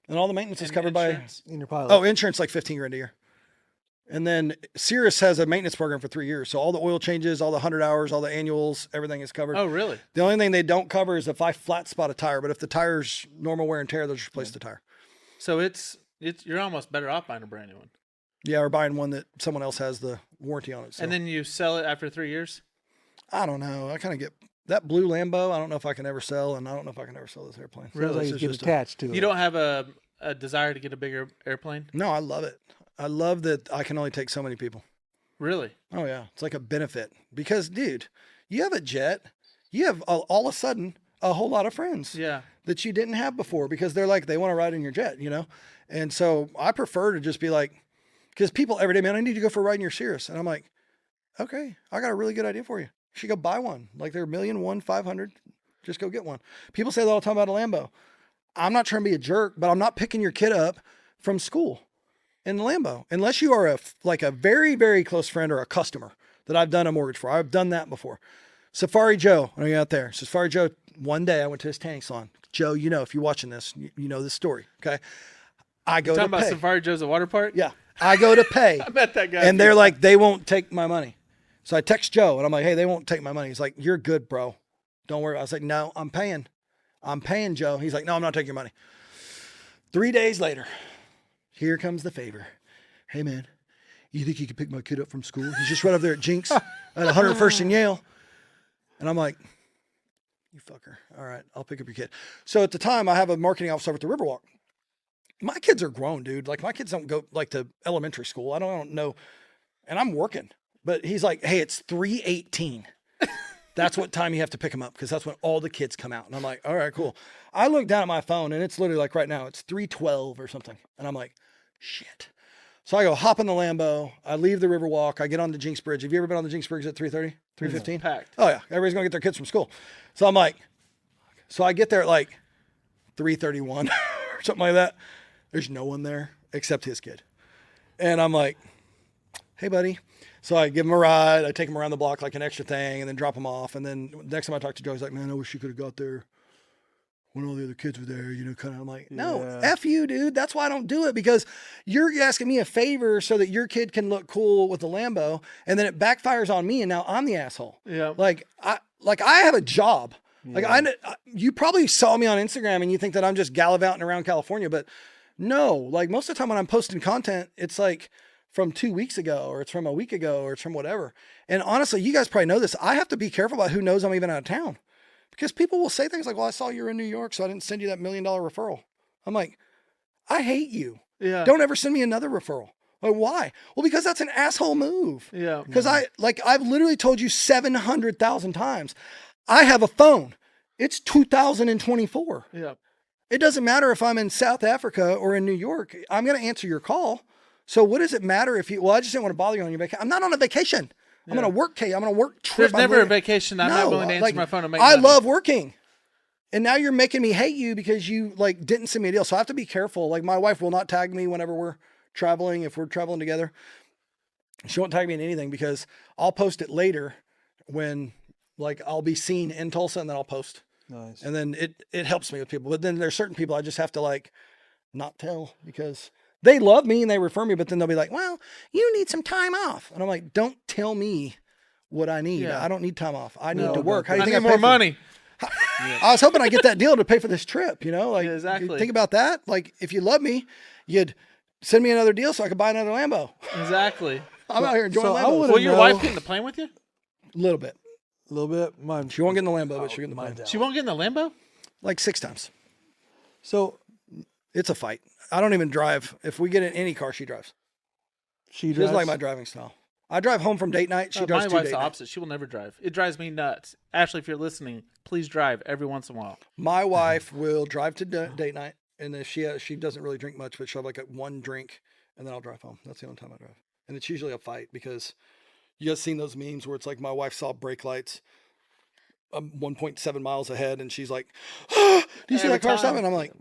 and all the maintenance is And covered insurance. In your pilot. by. Oh, insurance like $15,000 a year. And then Cirrus has a maintenance program for 3 years, so all the oil changes, all the 100 hours, all the annuals, everything is covered. Oh, really? The only thing they don't cover is if I flat spot a tire. But if the tire's normal wear and tear, they'll just replace the tire. So it's you're almost better off buying a brand new one. Yeah, or buying one that someone else has the warranty on it. So. And then you sell it after 3 years? I don't know. I kind of get that blue Lambo. I don't know if I can ever sell, and I don't know if I can ever sell this airplane. Sounds like This you is get just attached to it. You don't have a desire to get a bigger airplane? No, I love it. I love that I can only take so many people. Really? Oh yeah, it's like a benefit because, dude, you have a jet. You have all of a sudden a whole lot of friends Yeah. that you didn't have before because they want to ride in your jet, And so I prefer to just be like, because people every day, man, I need to go for a ride in your Cirrus, and I'm like, okay, I got a really good idea for you. You should go buy one. Like they're $1,150,000. Just go get one. People say that all the time about a Lambo. I'm not trying to be a jerk, but I'm not picking your kid up from school in the Lambo unless you are a very, very close friend or a customer that I've done a mortgage for. I've done that before. Safari Joe, I know you're out there. Safari Joe, one day I went to his tanning salon. Joe, you know, if you're watching this, you know this story. Okay. I go to Talking about pay. Safari Joe's at water park? Yeah. I go to pay. I met that guy. And they're like, they won't take my money. So I text Joe and I'm like, hey, they won't take my money. He's like, you're good, bro. Don't worry. I was like, no, I'm paying. I'm paying, Joe. He's like, no, I'm not taking your money. 3 days later, here comes the favor. Hey, man, you think you could pick my kid up from school? He's just right over there at Jinx at 101st and Yale. And I'm like, you fucker. All right, I'll pick up your kid. So at the time, I have a marketing officer over at the Riverwalk. My kids are grown, dude. Like my kids don't go like to elementary school. I don't know. And I'm working. But he's like, hey, it's 3:18. That's what time you have to pick them up because that's when all the kids come out. And I'm like, all right, cool. I look down at my phone and it's literally like right now, it's 3:12 or something. And I'm like, shit. So I go hop in the Lambo. I leave the Riverwalk. I get on the Jinx Bridge. Have you ever been on the Jinx Bridge at 3:30, 3:15? Packed. Oh yeah. Everybody's going to get their kids from school. So I'm like, so I get there at like 3:31 or something like that. There's no one there except his kid. And I'm like, hey buddy. So I give him a ride. I take him around the block like an extra thing and then drop him off. And then next time I talk to Joe, he's like, man, I wish you could have got there when all the other kids were there, you know, kind of. I'm like, no, F you, dude. That's why I don't do it because you're asking me a favor so that your kid can look cool with the Lambo. And then it backfires on me. And now I'm the asshole. Yeah. Like I have a job. Like you probably saw me on Instagram and you think that I'm just gallivanting around California, but no, like most of the time when I'm posting content, it's like from 2 weeks ago, or it's from a week ago, or it's from whatever. And honestly, you guys probably know this. I have to be careful about who knows I'm even out of town because people will say things like, well, I saw you're in New York, so I didn't send you that $1 million referral. I'm like, I hate you. Yeah. Don't ever send me another referral. Like, why? Well, because that's an asshole move. Yeah. Because I've literally told you 700,000 times, I have a phone. It's 2024. Yeah. It doesn't matter if I'm in South Africa or in New York. I'm going to answer your call. So what does it matter if I just didn't want to bother you on your vacation. I'm not on a vacation. I'm on a work trip. There's never a vacation I'm not willing to answer my phone and make I money. love working. And now you're making me hate you because you like didn't send me a deal. So I have to be careful. Like my wife will not tag me whenever we're traveling. If we're traveling together, she won't tag me in anything because I'll post it later when like I'll be seen in Tulsa and then I'll post. Nice. And then it helps me with people. But then there's certain people I just have to like not tell because they love me and they refer me, but then they'll be like, well, you need some time off. And I'm like, don't tell me what I need. Yeah. I don't need time off. I need to work. How do I you need think more pay for- money. I was hoping I get that deal to pay for this trip, you know, like Yeah, exactly. think about that. Like if you love me, you'd send me another deal so I could buy another Lambo. Exactly. I'm out here enjoying so I Lambos. would've- Will your No. wife get in the plane with you? A little bit. A little bit. Mine. She won't get in the Lambo, but she'll get in the mine plane. down. She won't get in the Lambo? Like 6 times. So It's a fight. I don't even drive. If we get in any car, she drives. she She drives. doesn't like my driving style. I drive home from date night. She My drives to wife's date the night. opposite. She will never drive. It drives me nuts. Ashley, if you're listening, please drive every once in a while. My wife will drive to date night, and if she doesn't really drink much, but she'll have like one drink, and then I'll drive home. That's the only time I drive, and it's usually a fight because you guys seen those memes where it's like my wife saw brake lights 1.7 miles ahead, and she's like, "Do you see Every that car time. stop?" And I'm like,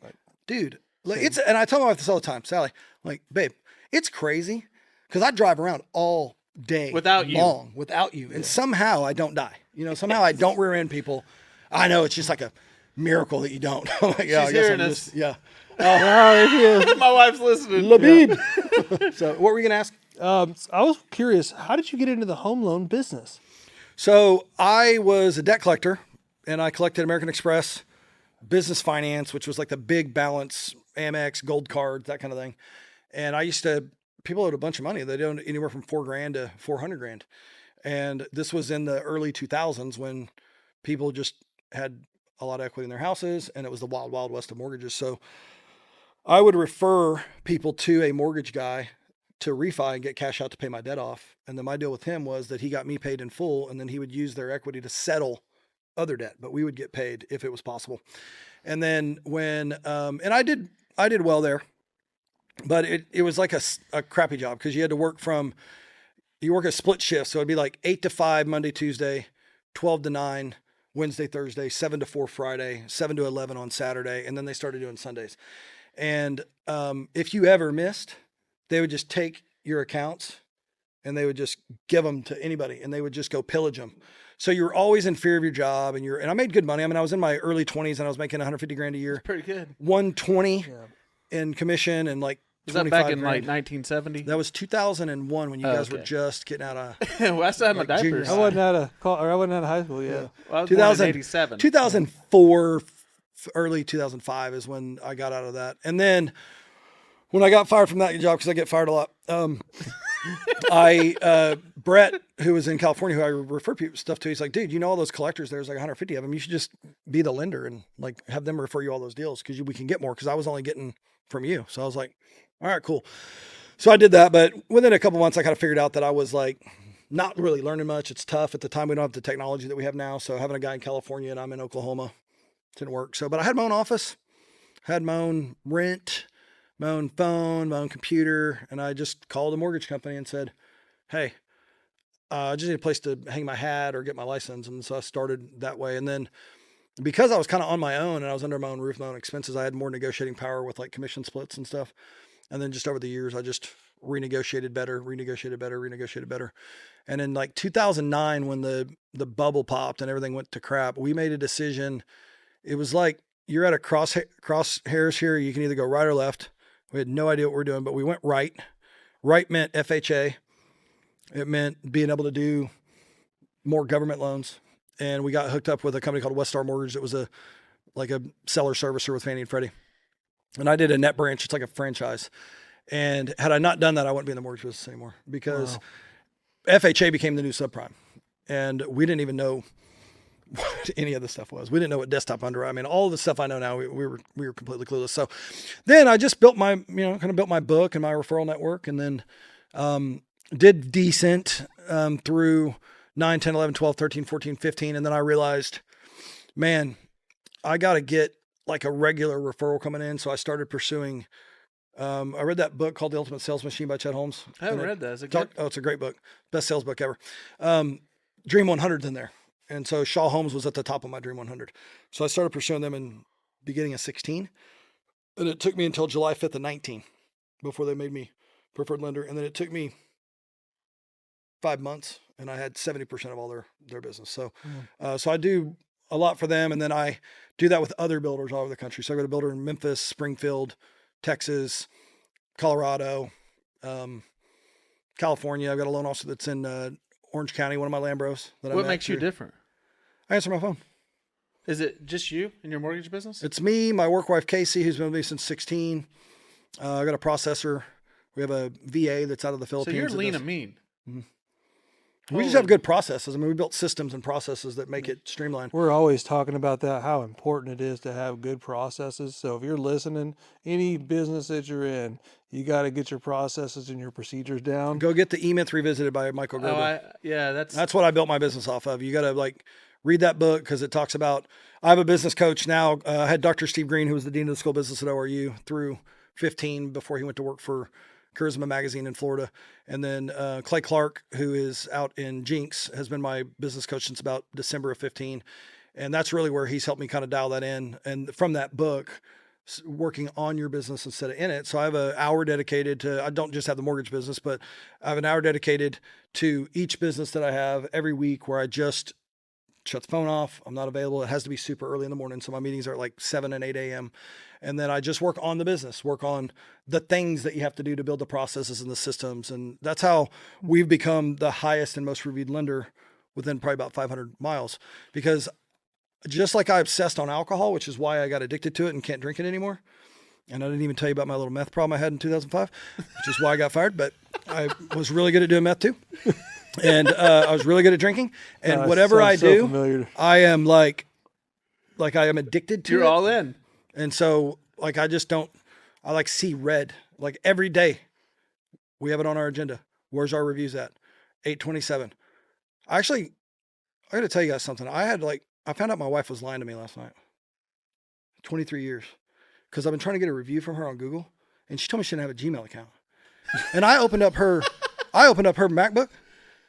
"Dude, like it's." And I tell my wife this all the time, Sally, I'm like, "Babe, it's crazy because I drive around all day Without you. long without you, and somehow I don't die. You know, somehow I don't rear end people. I know it's just like a miracle that you don't. I'm like, yeah, I She's guess hearing I'm us. just, yeah. My wife's listening. Labib. So what were you gonna ask? I was curious. How did you get into the home loan business? So I was a debt collector, and I collected American Express, business finance, which was like the big balance, Amex, gold cards, that kind of thing. And I used to, people owed a bunch of money. They owed anywhere from $4,000 to $400,000. And this was in the early 2000s when people just had a lot of equity in their houses, and it was the wild, wild west of mortgages. So I would refer people to a mortgage guy to refi and get cash out to pay my debt off. And then my deal with him was that he got me paid in full, and then he would use their equity to settle other debt, but we would get paid if it was possible. And then when, and I did well there, but it was like a crappy job because you had to work you work a split shift. So it'd be like 8 to 5 Monday, Tuesday, 12 to 9 Wednesday, Thursday, 7 to 4 Friday, 7 to 11 on Saturday, and then they started doing Sundays. And if you ever missed, they would just take your accounts and they would just give them to anybody, and they would just go pillage them. So you were always in fear of your job, and I made good money. I mean, I was in my early 20s and I was making 150 grand a year. Pretty good. 120 Yeah. in commission and like Was that 25 back in grand. like 1970? That was 2001 when you guys were okay. just getting out of Well, I still had my Like junior diapers. high. I wasn't out of high school yet. Well, I was born in 2000 87. 2004, early 2005 is when I got out of that. And then when I got fired from that job, because I get fired a lot, Brett, who was in California, who I refer people stuff to, he's like, dude, you know all those collectors, there's like 150 of them. You should just be the lender and like have them refer you all those deals because we can get more, because I was only getting from you. So I was like, all right, cool. So I did that, but within a couple months, I kind of figured out that I was like not really learning much. It's tough. At the time, we don't have the technology that we have now. So having a guy in California and I'm in Oklahoma didn't work. So, but I had my own office, had my own rent, my own phone, my own computer, and I just called a mortgage company and said, hey, I just need a place to hang my hat or get my license. And so I started that way. And then because I was kind of on my own and I was under my own roof, my own expenses, I had more negotiating power with like commission splits and stuff. And then just over the years, I just renegotiated better. And in like 2009, when the bubble popped and everything went to crap, we made a decision. It was like, you're at a crosshairs here. You can either go right or left. We had no idea what we were doing, but we went right. Right meant FHA. It meant being able to do more government loans. And we got hooked up with a company called West Star Mortgage that was a seller servicer with Fannie and Freddie. And I did a net branch. It's like a franchise. And had I not done that, I wouldn't be in the mortgage business anymore, because FHA became the new subprime. And we didn't even know what any of the stuff was. We didn't know what desktop underwriting. I mean, all the stuff I know now, we were completely clueless. So then I just built my book and my referral network, and then did decent through 9, 10, 11, 12, 13, 14, 15. And then I realized, man, I got to get like a regular referral coming in. So I started pursuing, I read that book called The Ultimate Sales Machine by Chet Holmes. I haven't read that. Is it good? Oh, it's a great book. Best sales book ever. Dream 100's in there. And so Shaw Holmes was at the top of my Dream 100. So I started pursuing them in beginning of 16. And it took me until July 5th of 19 before they made me preferred lender. And then it took me 5 months and I had 70% of all their business. So, so I do a lot for them. And then I do that with other builders all over the country. So I got a builder in Memphis, Springfield, Texas, Colorado, California. I've got a loan officer that's in Orange County, one of my Lambros. What makes you different? I answer my phone. Is it just you in your mortgage business? It's me, my work wife, Casey, who's been with me since 16. I got a processor. We have a VA that's out of the So Philippines. you're lean and mean. We just have good processes. I mean, we built systems and processes that make it streamlined. We're always talking about that, how important it is to have good processes. So if you're listening, any business that you're in, you got to get your processes and your procedures down. Go get the E-Myth Revisited by Michael Gerber. That's what I built my business off of. You got to read that book, because it talks about, I have a business coach now. I had Dr. Steve Green, who was the dean of the school of business at ORU through 15 before he went to work for Charisma Magazine in Florida. And then Clay Clark, who is out in Jinx, has been my business coach since about December of 15. And that's really where he's helped me kind of dial that in. And from that book, working on your business instead of in it. So I have an hour dedicated to, I don't just have the mortgage business, but I have an hour dedicated to each business that I have every week, where I just shut the phone off. I'm not available. It has to be super early in the morning. So my meetings are at like 7 and 8 a.m. And then I just work on the business, work on the things that you have to do to build the processes and the systems. And that's how we've become the highest and most reviewed lender within probably about 500 miles. Because just like I obsessed on alcohol, which is why I got addicted to it and can't drink it anymore. And I didn't even tell you about my little meth problem I had in 2005, which is why I got fired. But I was really good at doing meth too. And I was really good at drinking. And whatever I do, familiar. I am like I am addicted to it. You're all in. And so I see red. Like every day we have it on our agenda. Where's our reviews at? 8:27. I got to tell you guys something. I found out my wife was lying to me last night. 23 years. Because I've been trying to get a review from her on Google, and she told me she didn't have a Gmail account. And I opened up her MacBook,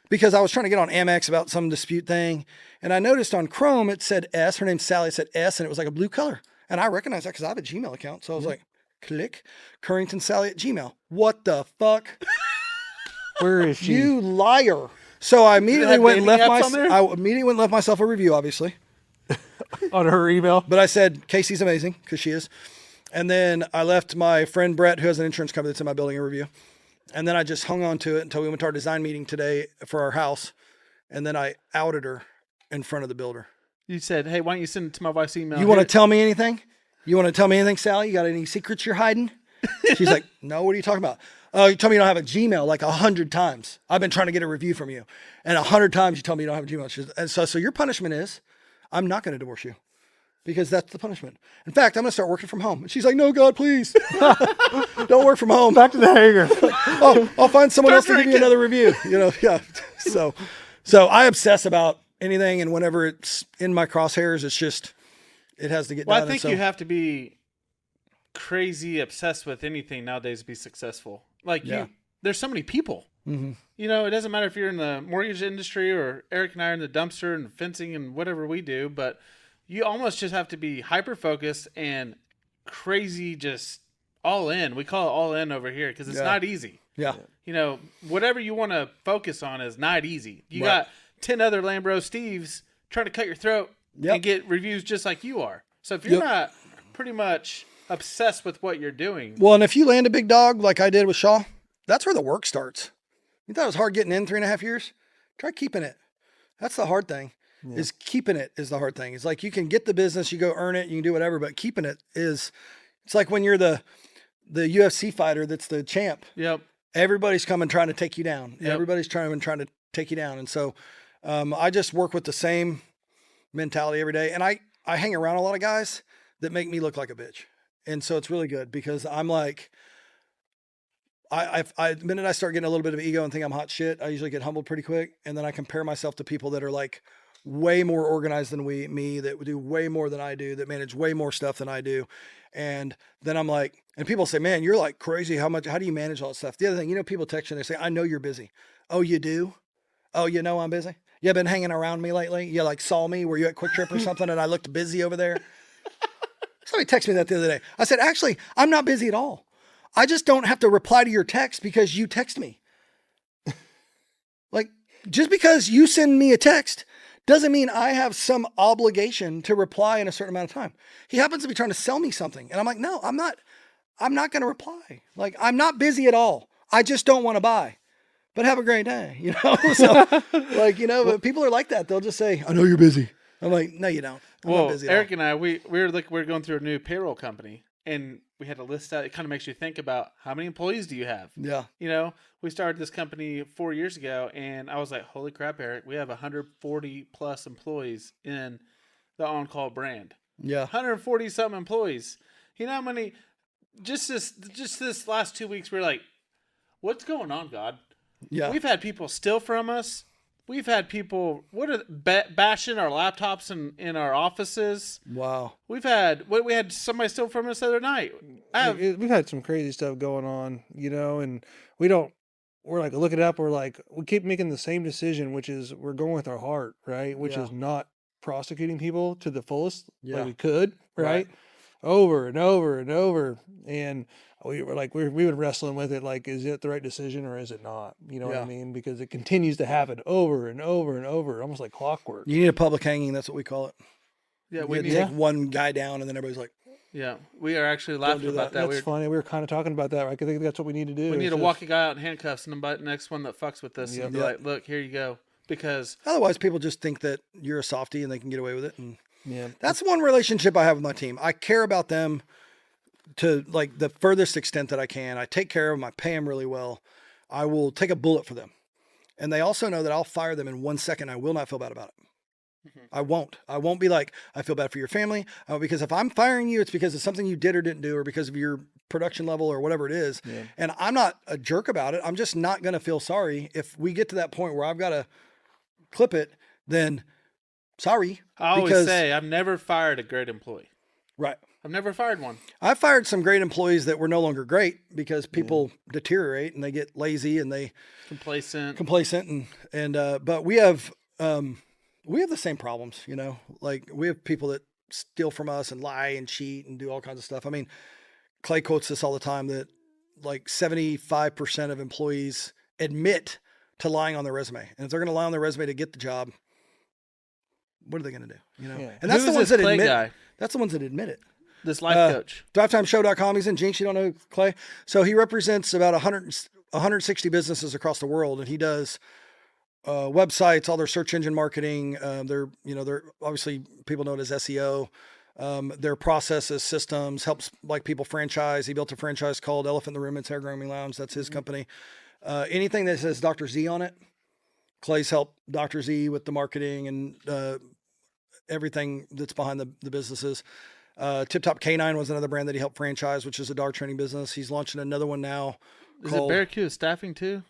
because I was trying to get on Amex about some dispute thing. And I noticed on Chrome, it said S. Her name's Sally. It said S, and it was like a blue color. And I recognized that because I have a Gmail account. So I was like, click Currington Sally at Gmail. What the fuck? Where is she? You liar. So I immediately have went and dating left apps on there? I immediately went and left myself a review, obviously. On her email? But I said, Casey's amazing, because she is. And then I left my friend Brett, who has an insurance company that's in my building, a review. And then I just hung on to it until we went to our design meeting today for our house. And then I outed her in front of the builder. You said, hey, why don't you send it to my wife's email? You want to tell me anything? You want to tell me anything, Sally? You got any secrets you're hiding? She's like, no, what are you talking about? You told me you don't have a Gmail like 100 times. I've been trying to get a review from you. And 100 times you told me you don't have a Gmail. And so your punishment is, I'm not going to divorce you. Because that's the punishment. In fact, I'm going to start working from home. And she's like, no, God, please. Don't work from home. Back to the hangar. Oh, I'll find someone else to give you drinking. another review. Yeah. So I obsess about anything. And whenever it's in my crosshairs, it's just, it has to get Well, done. I think you have to be crazy obsessed with anything nowadays to be successful. Like there's so many people. Mm-hmm. It doesn't matter if you're in the mortgage industry or Eric and I are in the dumpster and fencing and whatever we do, but you almost just have to be hyper focused and crazy, just all in. We call it all in over here because it's not easy. Yeah. Whatever you want to focus on is not easy. You got 10 other Lambo Steves trying to cut your throat and get reviews just like you are. So if you're not pretty much obsessed with what you're doing. Well, and if you land a big dog like I did with Shaw, that's where the work starts. You thought it was hard getting in 3.5 years? Try keeping it. That's the hard thing. Is keeping it is the hard thing. It's like you can get the business, you go earn it, you can do whatever, but keeping it is, it's like when you're the UFC fighter that's the champ. Yep. Everybody's coming trying to take you down. Yep. Everybody's trying to take you down. And so I just work with the same mentality every day. And I hang around a lot of guys that make me look like a bitch. And so it's really good because I'm like, the minute I start getting a little bit of ego and think I'm hot shit, I usually get humbled pretty quick. And then I compare myself to people that are like way more organized than me, that do way more than I do, that manage way more stuff than I do. And then I'm like, and people say, man, you're like crazy. How do you manage all that stuff? The other thing, people text you and they say, I know you're busy. Oh, you do? Oh, you know I'm busy? You been hanging around me lately? You like saw me? Were you at Quick Trip or something and I looked busy over there? Somebody texted me that the other day. I said, actually, I'm not busy at all. I just don't have to reply to your text because you text me. Like, just because you send me a text doesn't mean I have some obligation to reply in a certain amount of time. He happens to be trying to sell me something. And I'm like, no, I'm not going to reply. Like, I'm not busy at all. I just don't want to buy. But have a great day, So, but people are like that. They'll just say, I know you're busy. I'm like, no, you don't. I'm not busy at Eric all. and I, we were going through a new payroll company, and we had to list out. It kind of makes you think about how many employees do you have? Yeah. We started this company 4 years ago, and I was like, holy crap, Eric, we have 140 plus employees in the On-Call brand. Yeah. 140 something employees. You know how many? Just this last 2 weeks, we're like, what's going on, God? Yeah. We've had people steal from us. We've had people bashing our laptops in our offices. Wow. We had somebody steal from us the other night. We've had some crazy stuff going on, and we're like looking it up. We're like, we keep making the same decision, which is we're going with our heart, right? Which is not prosecuting people to the fullest like we could, right? Over and over and over. And we were like, we've been wrestling with it. Like, is it the right decision or is it not? You know what I mean? Because it continues to happen over and over and over, almost like clockwork. You need a public hanging. That's what we call it. Yeah, we need to take one guy down and then everybody's like, yeah, we are actually laughing about that. That's funny. We were kind of talking about that. Right? I think that's what we need to do. We need to walk a guy out in handcuffs and invite the next one that fucks with us and be like, look, here you go. Because otherwise people just think that you're a softie and they can get away with it. And yeah, that's one relationship I have with my team. I care about them to like the furthest extent that I can. I take care of them. I pay them really well. I will take a bullet for them. And they also know that I'll fire them in 1 second. I will not feel bad about it. Mm-hmm. I won't be like, I feel bad for your family. Because if I'm firing you, it's because of something you did or didn't do, or because of your production level or whatever it is. Yeah. And I'm not a jerk about it. I'm just not going to feel sorry. If we get to that point where I've got to clip it, then sorry. I always say I've never fired a great employee. Right. I've never fired one. I fired some great employees that were no longer great because people deteriorate and they get lazy and they Complacent. but we have the same problems, like we have people that steal from us and lie and cheat and do all kinds of stuff. I mean, Clay quotes this all the time that like 75% of employees admit to lying on their resume. And if they're going to lie on their resume to get the job, what are they going to do? Yeah. And that's Who the is ones this that Clay admit guy? That's the ones that admit it. This life coach. DriveTimeShow.com. He's in Jinx. You don't know Clay. So he represents about 160 businesses across the world, and he does websites, all their search engine marketing. They're obviously people know it as SEO. Their processes, systems, helps like people franchise. He built a franchise called Elephant in the Room. It's Hair Grooming Lounge. That's his company. Anything that says Dr. Z on it, Clay's helped Dr. Z with the marketing and everything that's behind the businesses. Tip Top K9 was another brand that he helped franchise, which is a dog training business. He's launching another one now. Is it Barracuda Staffing too?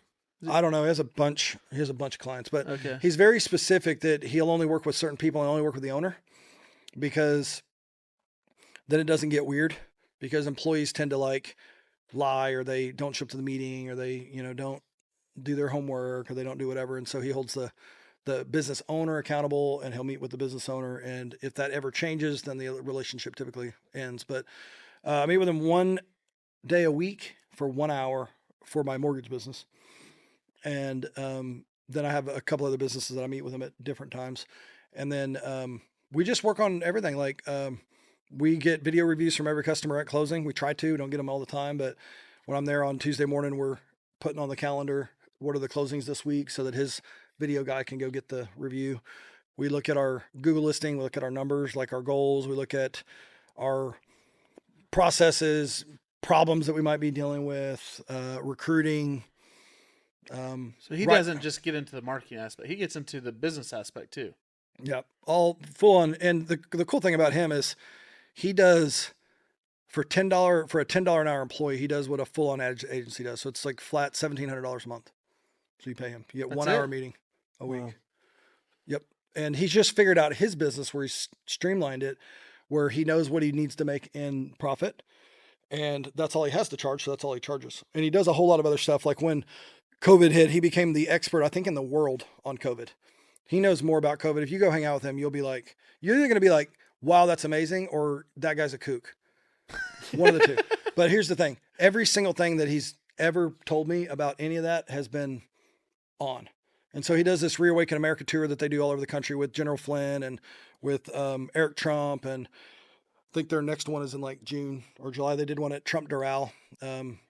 I don't know. He has a bunch of clients, but Okay. he's very specific that he'll only work with certain people and only work with the owner because then it doesn't get weird because employees tend to like lie or they don't show up to the meeting or they, don't do their homework or they don't do whatever. And so he holds the business owner accountable and he'll meet with the business owner. And if that ever changes, then the relationship typically ends. But I meet with him 1 day a week for 1 hour for my mortgage business. And then I have a couple other businesses that I meet with him at different times. And then we just work on everything. Like we get video reviews from every customer at closing. We try to, don't get them all the time. But when I'm there on Tuesday morning, we're putting on the calendar, what are the closings this week so that his video guy can go get the review. We look at our Google listing, we look at our numbers, like our goals. We look at our processes, problems that we might be dealing with, recruiting. So he doesn't just get into the marketing aspect; he gets into the business aspect too. Yeah, all full on. And the cool thing about him is he does for a $10 an hour employee, he does what a full on agency does. So it's like flat $1,700 a month. So you pay him. You get That's 1 hour it? meeting a week. Wow. Yep. And he's just figured out his business where he's streamlined it, where he knows what he needs to make in profit. And that's all he has to charge. So that's all he charges. And he does a whole lot of other stuff. Like when COVID hit, he became the expert, I think, in the world on COVID. He knows more about COVID. If you go hang out with him, you're either going to be like, wow, that's amazing, or that guy's a kook. One of the two. But here's the thing. Every single thing that he's ever told me about any of that has been on. And so he does this Reawaken America tour that they do all over the country with General Flynn and with Eric Trump. And I think their next one is in like June or July. They did one at Trump Doral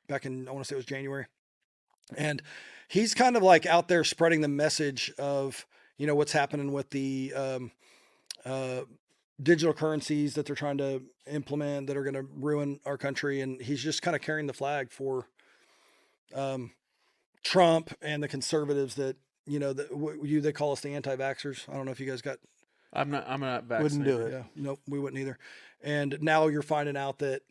back in, I want to say it was January. And he's kind of like out there spreading the message of, what's happening with the digital currencies that they're trying to implement that are going to ruin our country. And he's just kind of carrying the flag for Trump and the conservatives that, they call us the anti-vaxxers. I don't know if you guys got. I'm not vaccinated. Wouldn't do it. Yeah, nope, we wouldn't either. And now you're finding out that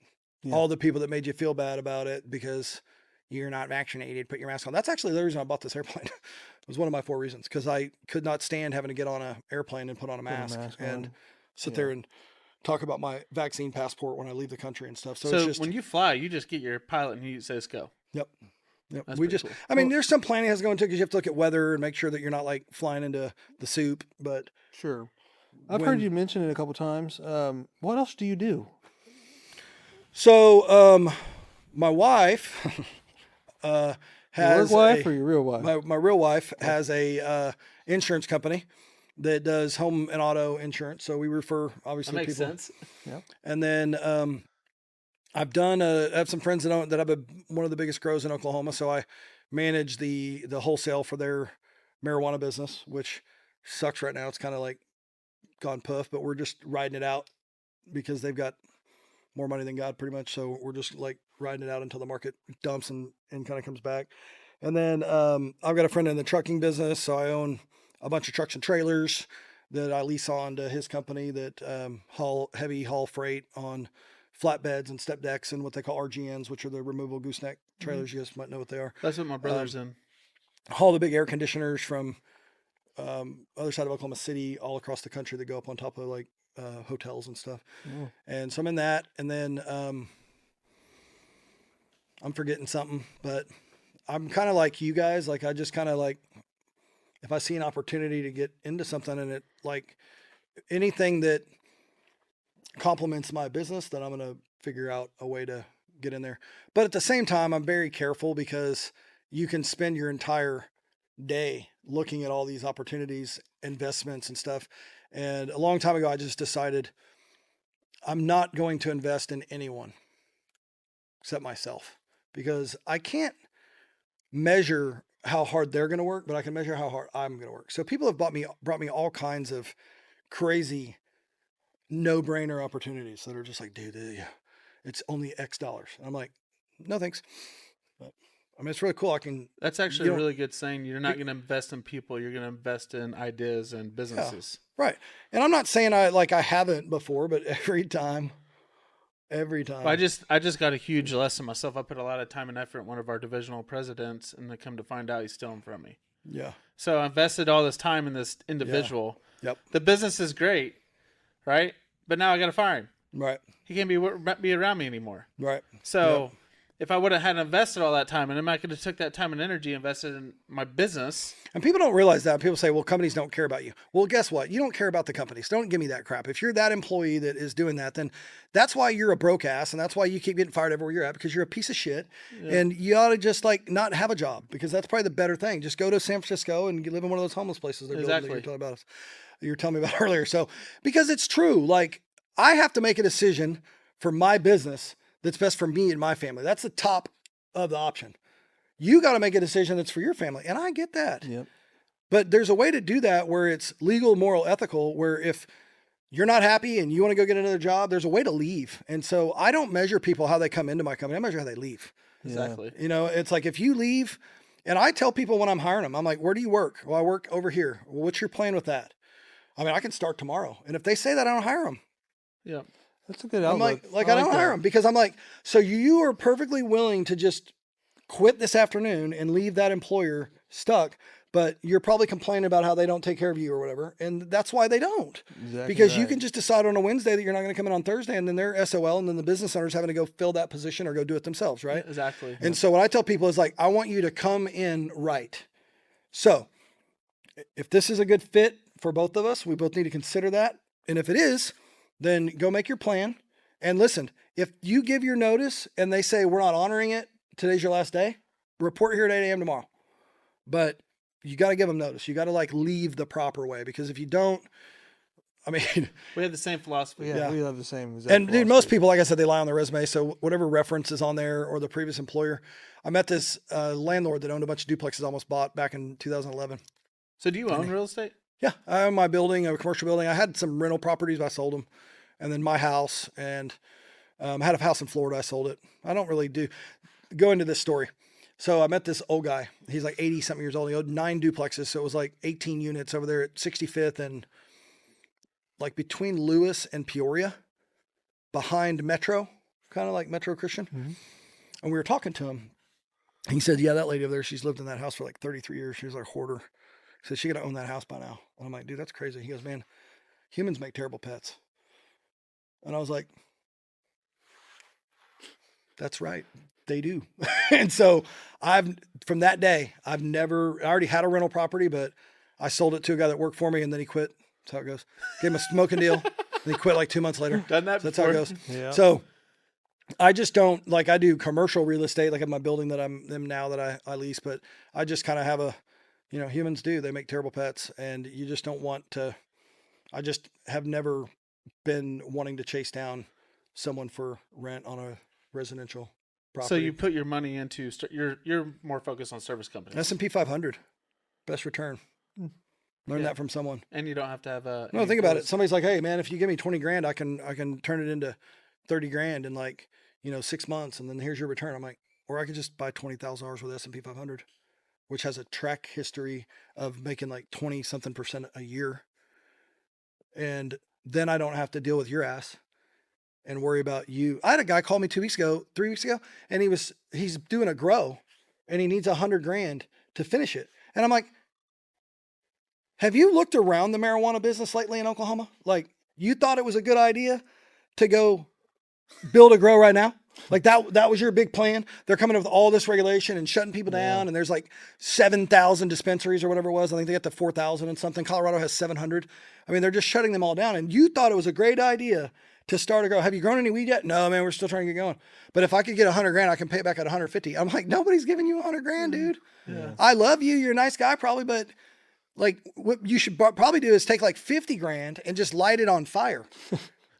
all the people that made you feel bad about it because you're not vaccinated, put your mask on. That's actually the reason I bought this airplane. It was one of my 4 reasons because I could not stand having to get on an airplane and put on a mask, and sit there and talk about my vaccine passport when I leave the country and stuff. So it's just, when you fly, you just get your pilot and he says go. Yep. That's We pretty just, cool. I mean, there's some planning has to go into because you have to look at weather and make sure that you're not like flying into the soup. But Sure. I've when- heard you mention it a couple times. What else do you do? so, my wife Your has work wife or your real wife? my real wife has a insurance company that does home and auto insurance. So we refer That obviously makes people. sense. And then I've done I have some friends that have one of the biggest grows in Oklahoma. So I manage the wholesale for their marijuana business, which sucks right now. It's kind of like gone poof, but we're just riding it out because they've got more money than God pretty much. So we're just like riding it out until the market dumps and kind of comes back. And then I've got a friend in the trucking business. So I own a bunch of trucks and trailers that I lease on to his company that heavy haul freight on flatbeds and step decks and what they call RGNs, which are the removable gooseneck trailers. You guys might know what they are. That's what my brother's in. Haul the big air conditioners from other side of Oklahoma City all across the country that go up on top of like hotels and stuff. Mm. And so I'm in that. And then I'm forgetting something, but I'm kind of like you guys. Like I just kind of like, if I see an opportunity to get into something and it like anything that complements my business, then I'm going to figure out a way to get in there. But at the same time, I'm very careful because you can spend your entire day looking at all these opportunities, investments and stuff. And a long time ago, I just decided I'm not going to invest in anyone except myself because I can't measure how hard they're going to work, but I can measure how hard I'm going to work. So people have brought me all kinds of crazy no-brainer opportunities that are just like, dude, yeah, it's only X dollars. And I'm like, no, thanks. But I mean, it's really cool. That's actually you a don't- really good saying. You're not going to invest in people. You're going to invest in ideas and businesses. right. And I'm not saying I haven't before, but every time. Well, I just got a huge lesson myself. I put a lot of time and effort in one of our divisional presidents, and I come to find out he's stealing from me. Yeah. So I invested all this time in this individual. Yep. The business is great, right? But now I got to fire him. Right. He can't be around me anymore. Right. So if I would have had invested all that time, and then I could have took that time and energy invested in my business. And people don't realize that. People say, well, companies don't care about you. Well, guess what? You don't care about the companies. Don't give me that crap. If you're that employee that is doing that, then that's why you're a broke ass. And that's why you keep getting fired everywhere you're at because you're a piece of shit. Yeah. And you ought to just like not have a job because that's probably the better thing. Just go to San Francisco and live in one of those homeless places they're building that you were telling me about earlier. So, because it's true, like I have to make a decision for my business that's best for me and my family. That's the top of the option. You got to make a decision that's for your family. And I get that. Yep. But there's a way to do that where it's legal, moral, ethical, where if you're not happy and you want to go get another job, there's a way to leave. And so I don't measure people how they come into my company. I measure how they leave. Exactly. You know, it's like if you leave, and I tell people when I'm hiring them, I'm like, where do you work? Well, I work over here. Well, what's your plan with that? I mean, I can start tomorrow. And if they say that, I don't hire them. Yeah. That's a good I'm outlook. like I don't hire them because I'm like, so you are perfectly willing to just quit this afternoon and leave that employer stuck, but you're probably complaining about how they don't take care of you or whatever. And that's why they don't. Exactly Because you right. can just decide on a Wednesday that you're not going to come in on Thursday and then they're SOL and then the business owner's having to go fill that position or go do it themselves, right? Exactly. And so what I tell people is like, I want you to come in right. So if this is a good fit for both of us, we both need to consider that. And if it is, then go make your plan. And listen, if you give your notice and they say, we're not honoring it, today's your last day, report here at 8 a.m. tomorrow. But you got to give them notice. You got to like leave the proper way because if you don't, I mean, we have the same philosophy. Yeah, Yeah. we have the same exact and dude, most philosophy. people, like I said, they lie on their resume. So whatever reference is on there or the previous employer. I met this landlord that owned a bunch of duplexes almost bought back in 2011. So do you own real estate? Yeah, I own my building, a commercial building. I had some rental properties, but I sold them. And then my house, and I had a house in Florida. I sold it. I don't really go into this story. So I met this old guy. He's like 80 something years old. He owned 9 duplexes. So it was like 18 units over there at 65th and like between Lewis and Peoria behind Metro, kind of like Metro Christian. Mhm. And we were talking to him. He said, yeah, that lady over there, she's lived in that house for like 33 years. She was like a hoarder. He said, she got to own that house by now. And I'm like, dude, that's crazy. He goes, man, humans make terrible pets. And I was like, that's right. They do. And so from that day, I already had a rental property, but I sold it to a guy that worked for me and then he quit. That's how it goes. Gave him a smoking deal. And he quit like 2 months later. Done that So that's how it before. goes. Yeah. So I just don't like, I do commercial real estate, like in my building that I'm in now that I lease, but I just kind of have humans they make terrible pets and you just don't want to, I just have never been wanting to chase down someone for rent on a residential property. So you put your money into you're more focused on service companies, S&P 500, best return. Learn Yeah. that from someone. and you don't have to have a. No, think about it. Somebody's like, hey man, if you give me 20 grand, I can turn it into 30 grand in like, 6 months. And then here's your return. I'm like, or I could just buy $20,000 with S&P 500, which has a track history of making like 20 something % a year. And then I don't have to deal with your ass and worry about you. I had a guy call me 3 weeks ago, and he's doing a grow and he needs 100 grand to finish it. And I'm like, have you looked around the marijuana business lately in Oklahoma? Like You thought it was a good idea to go build a grow right now? Like that was your big plan. They're coming up with all this regulation and shutting people down. And there's like 7,000 dispensaries or whatever it was. I think they got to 4,000 and something. Colorado has 700. I mean, they're just shutting them all down. And you thought it was a great idea to start a grow. Have you grown any weed yet? No, man, we're still trying to get going. But if I could get 100 grand, I can pay it back at 150. I'm like, nobody's giving you 100 grand, dude. Yeah. I love you. You're a nice guy probably, but like what you should probably do is take like 50 grand and just light it on fire.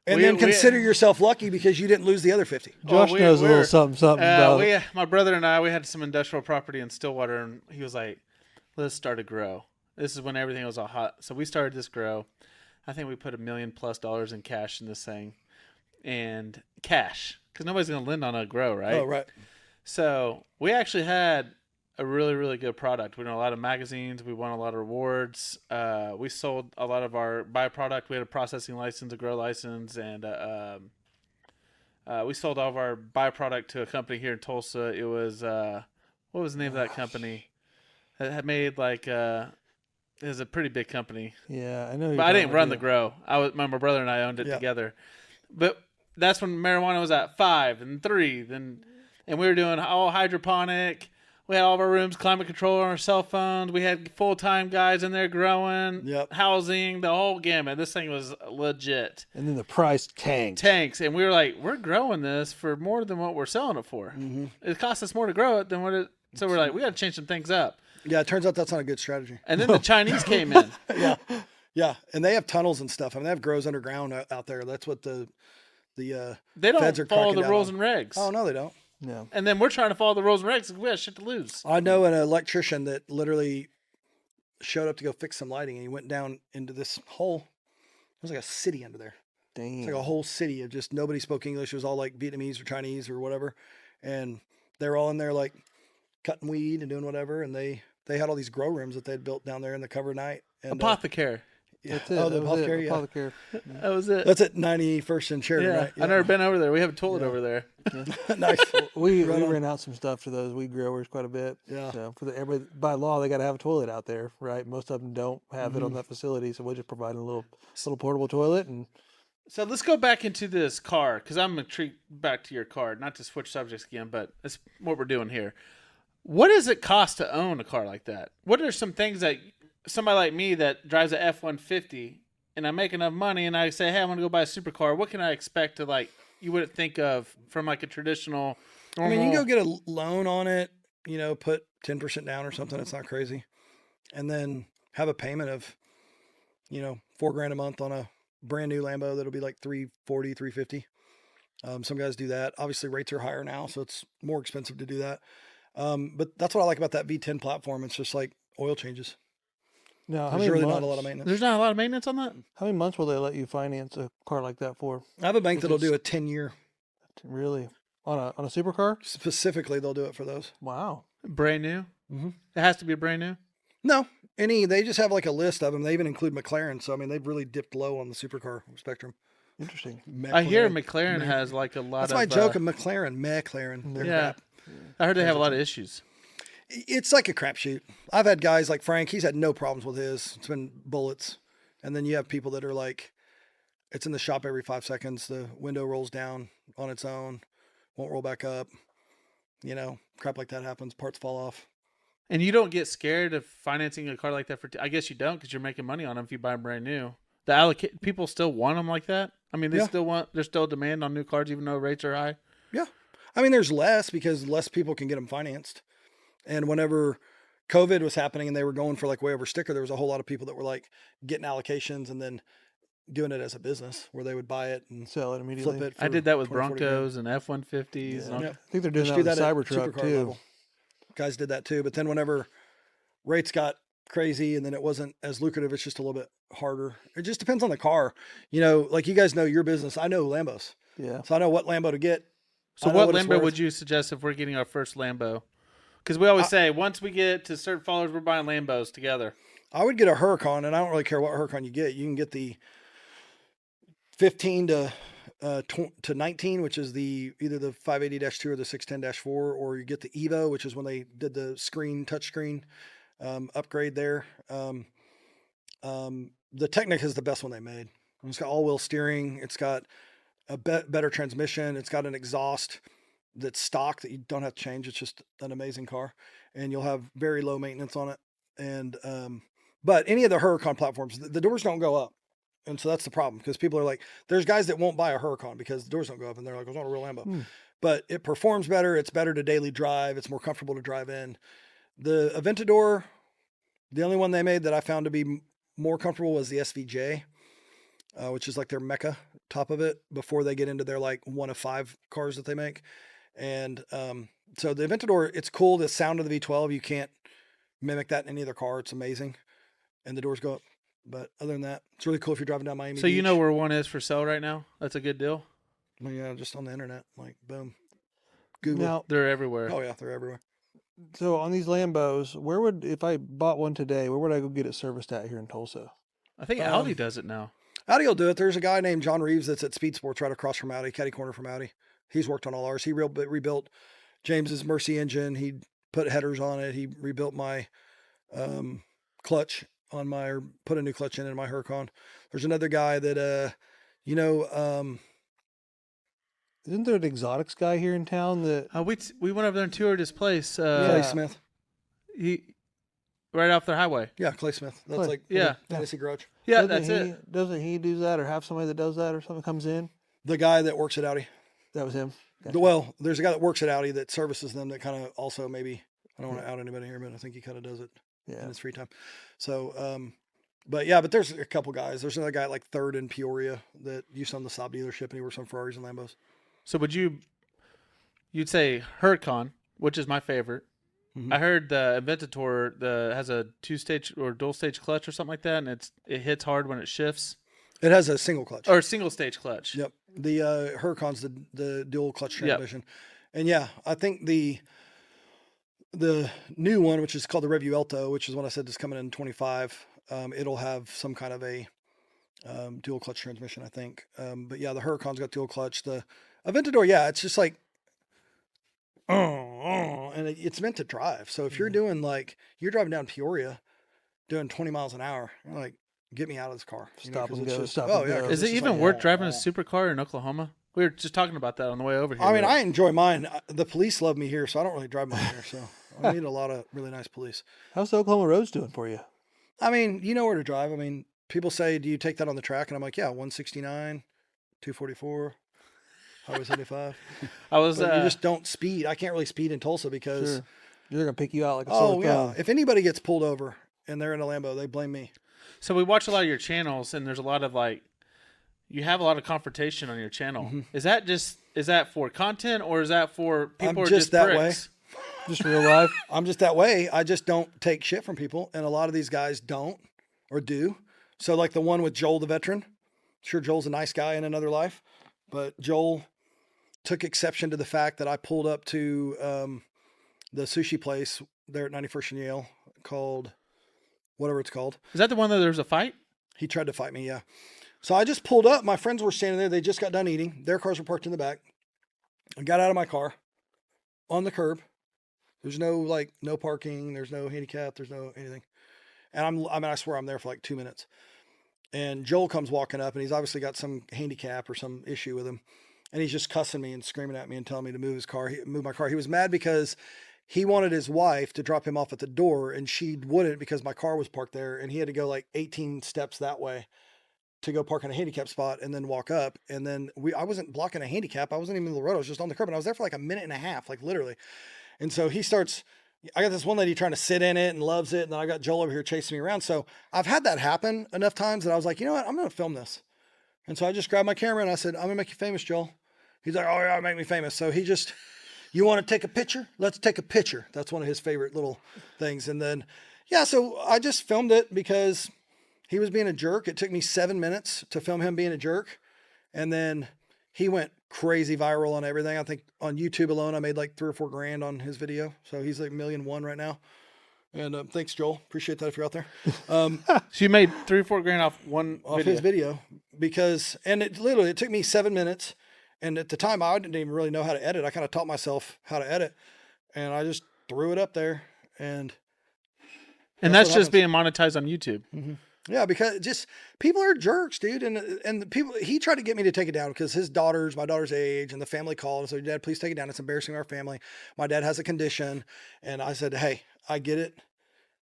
And then consider yourself lucky because you didn't lose the other 50. Josh knows a little something about it. My brother and I, we had some industrial property in Stillwater, and he was like, let's start a grow. This is when everything was all hot. So we started this grow. I think we put $1 million+ in cash in this thing. And cash, because nobody's going to lend on a grow, right? Oh, right. So we actually had a really, really good product. We won a lot of magazines. We won a lot of awards. We sold a lot of our byproduct. We had a processing license, a grow license, and we sold all of our byproduct to a company here in Tulsa. It was, what was the name of that company? It had made like, it was a pretty big company. Yeah, I know. But I didn't run the grow. My brother and I owned it together. But that's when marijuana was at 5 and 3. And we were doing all hydroponic. We had all of our rooms, climate control on our cell phones. We had full-time guys in there growing, housing, the whole gamut. This thing was legit. And then the price tanked. And we were like, we're growing this for more than what we're selling it for. Mm-hmm. It costs us more to grow it than what it. So we're like, we got to change some things up. Yeah, it turns out that's not a good strategy. And then the Chinese came in. Yeah, and they have tunnels and stuff. I mean, they have grows underground out there. That's what the they feds are don't follow cracking the down rules on. and regs. Oh no, they don't. No. And then we're trying to follow the rules and regs because we have shit to lose. I know an electrician that literally showed up to go fix some lighting, and he went down into this hole. It was like a city under there. Dang. It's like a whole city of just nobody spoke English. It was all like Vietnamese or Chinese or whatever, and they were all in there like cutting weed and doing whatever. And they had all these grow rooms that they'd built down there in the cover night. And, Apothecary. Yeah. That's it. Oh, the That was it. apothecary. Yeah. Apothecary. That was it. That's at 91st and Sheridan, right? I've never been over there. We have a toilet over there. Nice. We Right on. rent out some stuff to those weed growers quite a bit. Yeah. So everybody by law they got to have a toilet out there, right? Most of them don't have it on that facility, so we'll just provide a little portable toilet. And So let's go back into this car because I'm intrigued back to your car. Not to switch subjects again, but that's what we're doing here. What does it cost to own a car like that? What are some things that somebody like me that drives a F-150 and I make enough money and I say, hey, I'm going to go buy a supercar. What can I expect to like you wouldn't think of from like a traditional I normal... mean, you can go get a loan on it, put 10% down or something. It's not crazy. And then have a payment of, $4,000 a month on a brand new Lambo. That'll be like $340, $350. Some guys do that. Obviously rates are higher now, so it's more expensive to do that. But that's what I like about that V10 platform. It's just like oil changes. now, There's really not a lot of maintenance. There's not a lot of maintenance on that? How many months will they let you finance a car like that for? I have a bank that'll do a 10-year. Really? On a supercar? Specifically, they'll do it for those. Wow. Brand new? Mm-hmm. It has to be brand new? No, they just have like a list of them. They even include McLaren. So, I mean, they've really dipped low on the supercar spectrum. Interesting. I hear McLaren has like a lot That's of... my joke of McLaren. They're crap. I heard they have a lot of issues. It's like a crapshoot. I've had guys like Frank. He's had no problems with his. It's been bullets. And then you have people that are like, it's in the shop every 5 seconds. The window rolls down on its own, won't roll back up. Crap like that happens. Parts fall off. And you don't get scared of financing a car like that I guess you don't because you're making money on them if you buy them brand new. People still want them like that. I mean, there's still demand on new cars even though rates are high. Yeah. I mean, there's less because less people can get them financed. And whenever COVID was happening and they were going for like way over sticker, there was a whole lot of people that were like getting allocations and then doing it as a business where they would buy it and Sell it immediately. flip it. I did that with 20, 40 grand. Broncos and F-150s. Yeah. And I think they're doing Just that do with at Cybertruck supercar too. level. Guys did that too. But then whenever rates got crazy and then it wasn't as lucrative, it's just a little bit harder. It just depends on the car. Like you guys know your business. I know Lambos. Yeah. So I know what Lambo to get. So I know what it's Lambo worth. would you suggest if we're getting our first Lambo? Because we always say once we get to certain followers, we're buying Lambos together. I would get a Huracan, and I don't really care what Huracan you get. You can get the 15 to 19, which is either the 580-2 or the 610-4, or you get the Evo, which is when they did the touchscreen upgrade there. The Technic is the best one they made. It's got all-wheel steering. It's got a better transmission. It's got an exhaust that's stock that you don't have to change. It's just an amazing car, and you'll have very low maintenance on it. And but any of the Huracan platforms, the doors don't go up, and so that's the problem, because people are like, there's guys that won't buy a Huracan because the doors don't go up, and they're like, it's not a real Lambo. But it performs better. It's better to daily drive. It's more comfortable to drive in. The Aventador, the only one they made that I found to be more comfortable was the SVJ, which is like their Mecca top of it before they get into their like one of 5 cars that they make. And so the Aventador, it's cool. The sound of the V12, you can't mimic that in any other car. It's amazing. And the doors go up. But other than that, it's really cool if you're driving down Miami So you Beach. know where one is for sale right now? That's a good deal. Well, yeah, just on the internet, like boom, Google. Now, They're everywhere. Oh yeah, they're everywhere. so on these Lambos, where would, if I bought one today, where would I go get it serviced at here in Tulsa? I think Audi does it now. Audi will do it. There's a guy named John Reeves that's at Speed Sports right across from Audi, catty corner from Audi. He's worked on all ours. He rebuilt James's Mercy engine. He put headers on it. He rebuilt my clutch on my, or put a new clutch in my Huracan. There's another guy that, Isn't there an exotics guy here in town that? We went over there and toured his place. Clay Smith. He right off the highway. Yeah, Clay Smith. That's Clay. like Yeah. Fantasy Garage. Yeah, doesn't that's he, it. Doesn't he do that, or have somebody that does that, or something comes in? The guy that works at Audi. That was him. Gotcha. Well, there's a guy that works at Audi that services them that kind of also maybe, I don't want to out anybody here, but I think he kind of does it in Yeah. his free time. So, but there's a couple guys. There's another guy at like Third in Peoria that used to own the Saab dealership, and he works on Ferraris and Lambos. So you'd say Huracan, which is my favorite. Mhm. I heard the Aventador has a 2-stage or dual-stage clutch or something like that, and it hits hard when it shifts. It has a single clutch. Or single-stage clutch. Yep. The Huracan's the dual clutch Yep. transmission. And yeah, I think the new one, which is called the Revue Alto, which is what I said is coming in 25, it'll have some kind of a dual clutch transmission, I think. But yeah, the Huracan's got dual clutch. The Aventador, yeah, it's just like, and it's meant to drive. So if you're doing you're driving down Peoria doing 20 miles an hour, you're like, get me out of this car. Stop 'cause and it's go, just- stop oh, and yeah, go. 'cause Is it's it just even like, worth driving a supercar in Oklahoma? We were just talking about that on the way over here. I mean, I enjoy mine. The police love me here, so I don't really drive mine here. So I need a lot of really nice police. How's the Oklahoma roads doing for you? I mean, you know where to drive. I mean, people say, do you take that on the track? And I'm like, yeah, 169, 244, Highway 75. I was But you just don't speed. I can't really speed in Tulsa because, Sure. They're gonna pick you out like a oh sore yeah, thumb. if anybody gets pulled over and they're in a Lambo, they blame me. So we watch a lot of your channels, and there's a lot of you have a lot of confrontation on your channel. Mm-hmm. Is that for content, or is that for people I'm who are just that way. pricks? Just real life. I'm just that way. I just don't take shit from people. And a lot of these guys don't or do. So like the one with Joel, the veteran, sure, Joel's a nice guy in another life, but Joel took exception to the fact that I pulled up to the sushi place there at 91st and Yale called whatever it's called. Is that the one that there's a fight? He tried to fight me. Yeah. So I just pulled up. My friends were standing there. They just got done eating. Their cars were parked in the back. I got out of my car on the curb. There's no no parking. There's no handicap. There's no anything. And I swear I'm there for like 2 minutes. And Joel comes walking up, and he's obviously got some handicap or some issue with him. And he's just cussing me and screaming at me and telling me to move my car. He was mad because he wanted his wife to drop him off at the door, and she wouldn't because my car was parked there, and he had to go like 18 steps that way to go park in a handicap spot and then walk up. And then I wasn't blocking a handicap. I wasn't even in the road. I was just on the curb, and I was there for like a minute and a half, like literally. And so I got this one lady trying to sit in it and loves it. And then I got Joel over here chasing me around. So I've had that happen enough times that I was like, you know what? I'm going to film this. And so I just grabbed my camera and I said, I'm going to make you famous, Joel. He's like, oh yeah, make me famous. So you want to take a picture? Let's take a picture. That's one of his favorite little things. And then, yeah, so I just filmed it because he was being a jerk. It took me 7 minutes to film him being a jerk. And then he went crazy viral on everything. I think on YouTube alone, I made like $3 or $4 grand on his video. So he's like 1.1 million right now. And thanks, Joel. Appreciate that if you're out there. So you made 3 or 4 grand off one Off video. his video and it took me 7 minutes. And at the time I didn't even really know how to edit. I kind of taught myself how to edit, and I just threw it up there. And And that's what just happens. being monetized on YouTube. Mm-hmm. Yeah, because just people are jerks, dude. And the people, he tried to get me to take it down because my daughter's age, and the family called and said, Dad, please take it down. It's embarrassing our family. My dad has a condition. And I said, hey, I get it,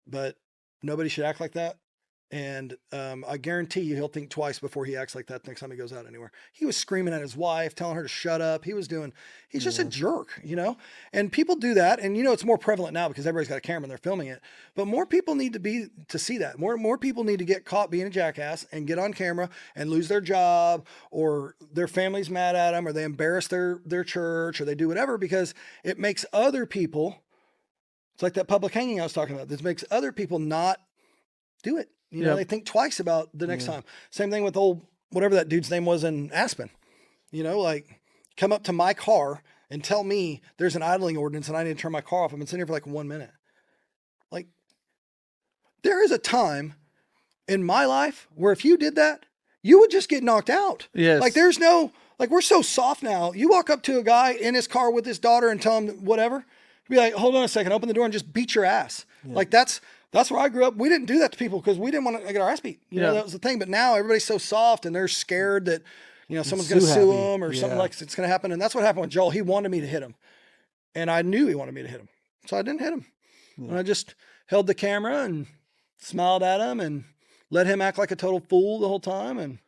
but nobody should act like that. And I guarantee you he'll think twice before he acts like that next time he goes out anywhere. He was screaming at his wife, telling her to shut up. He's just a jerk, and people do that. And, it's more prevalent now because everybody's got a camera and they're filming it. But more people need to see that. More people need to get caught being a jackass and get on camera and lose their job, or their family's mad at them, or they embarrass their church, or they do whatever, because it makes other people, it's like that public hanging I was talking about. This makes other people not do it. They think twice about the next time. Same thing with whatever that dude's name was in Aspen. Like, come up to my car and tell me there's an idling ordinance and I need to turn my car off. I've been sitting here for like 1 minute. Like, there is a time in my life where if you did that, you would just get knocked out. Yes. Like, we're so soft now. You walk up to a guy in his car with his daughter and tell him whatever, be like, hold on a second, open the door and just beat your ass. Yeah. Like, that's where I grew up. We didn't do that to people because we didn't want to get our ass beat. That was the thing. But now everybody's so soft and they're scared that, someone's going to sue them or something like it's going to happen. And that's what happened with Joel. He wanted me to hit him. And I knew he wanted me to hit him. So I didn't hit him. Yeah. And I just held the camera and smiled at him and let him act like a total fool the whole time. And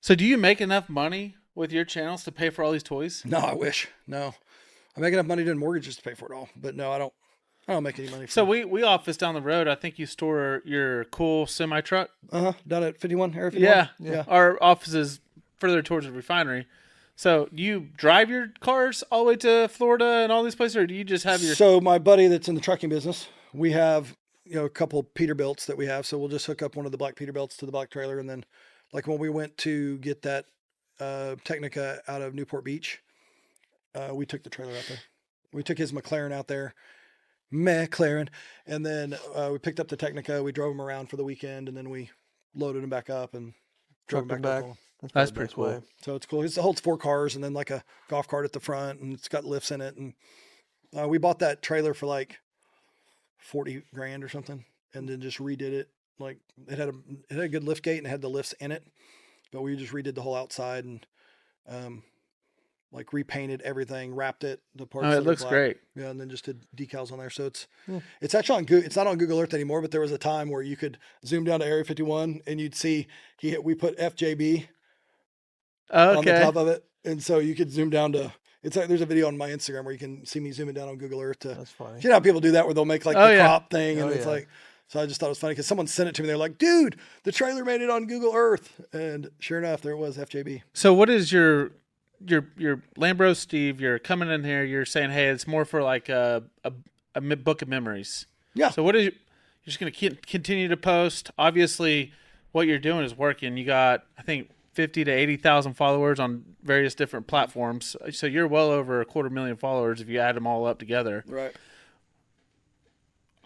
so do you make enough money with your channels to pay for all these toys? No, I wish. No. I make enough money doing mortgages to pay for it all. But no, I don't make any money. So we office down the road. I think you store your cool semi truck. Down at 51 Area 51. Yeah. Our office is further towards the refinery. So do you drive your cars all the way to Florida and all these places, or do you just have your? So my buddy that's in the trucking business, we have a couple Peterbilts that we have. So we'll just hook up one of the black Peterbilts to the black trailer, and then like when we went to get that Technica out of Newport Beach, we took the trailer out there. We took his McLaren out there. McLaren, and then we picked up the Technica. We drove him around for the weekend, and then we loaded him back up and drove him back. That's pretty cool. Way. So it's cool. It holds 4 cars and then like a golf cart at the front, and it's got lifts in it. And we bought that trailer for like $40,000 or something, and then just redid it. Like it had a good lift gate and it had the lifts in it, but we just redid the whole outside and like repainted everything, wrapped it. The parts. Oh, it looks great. Yeah, and then just did decals on there. So it's actually on Google. It's not on Google Earth anymore, but there was a time where you could zoom down to Area 51 and you'd see we put FJB on the top of it, and so you could zoom down to. It's like there's a video on my Instagram where you can see me zooming down on Google Earth. That's funny. You know how people do that where they'll make like the crop thing, and it's like. So I just thought it was funny because someone sent it to me. They're like, "Dude, the trailer made it on Google Earth," and sure enough, there it was FJB. So what is your Lambo Steve? You're coming in here. You're saying, "Hey, it's more for like a book of memories." Yeah. So what is you're just going to continue to post? Obviously, what you're doing is working. You got I think 50 to 80,000 followers on various different platforms. So you're well over 250,000 followers if you add them all up together. Right.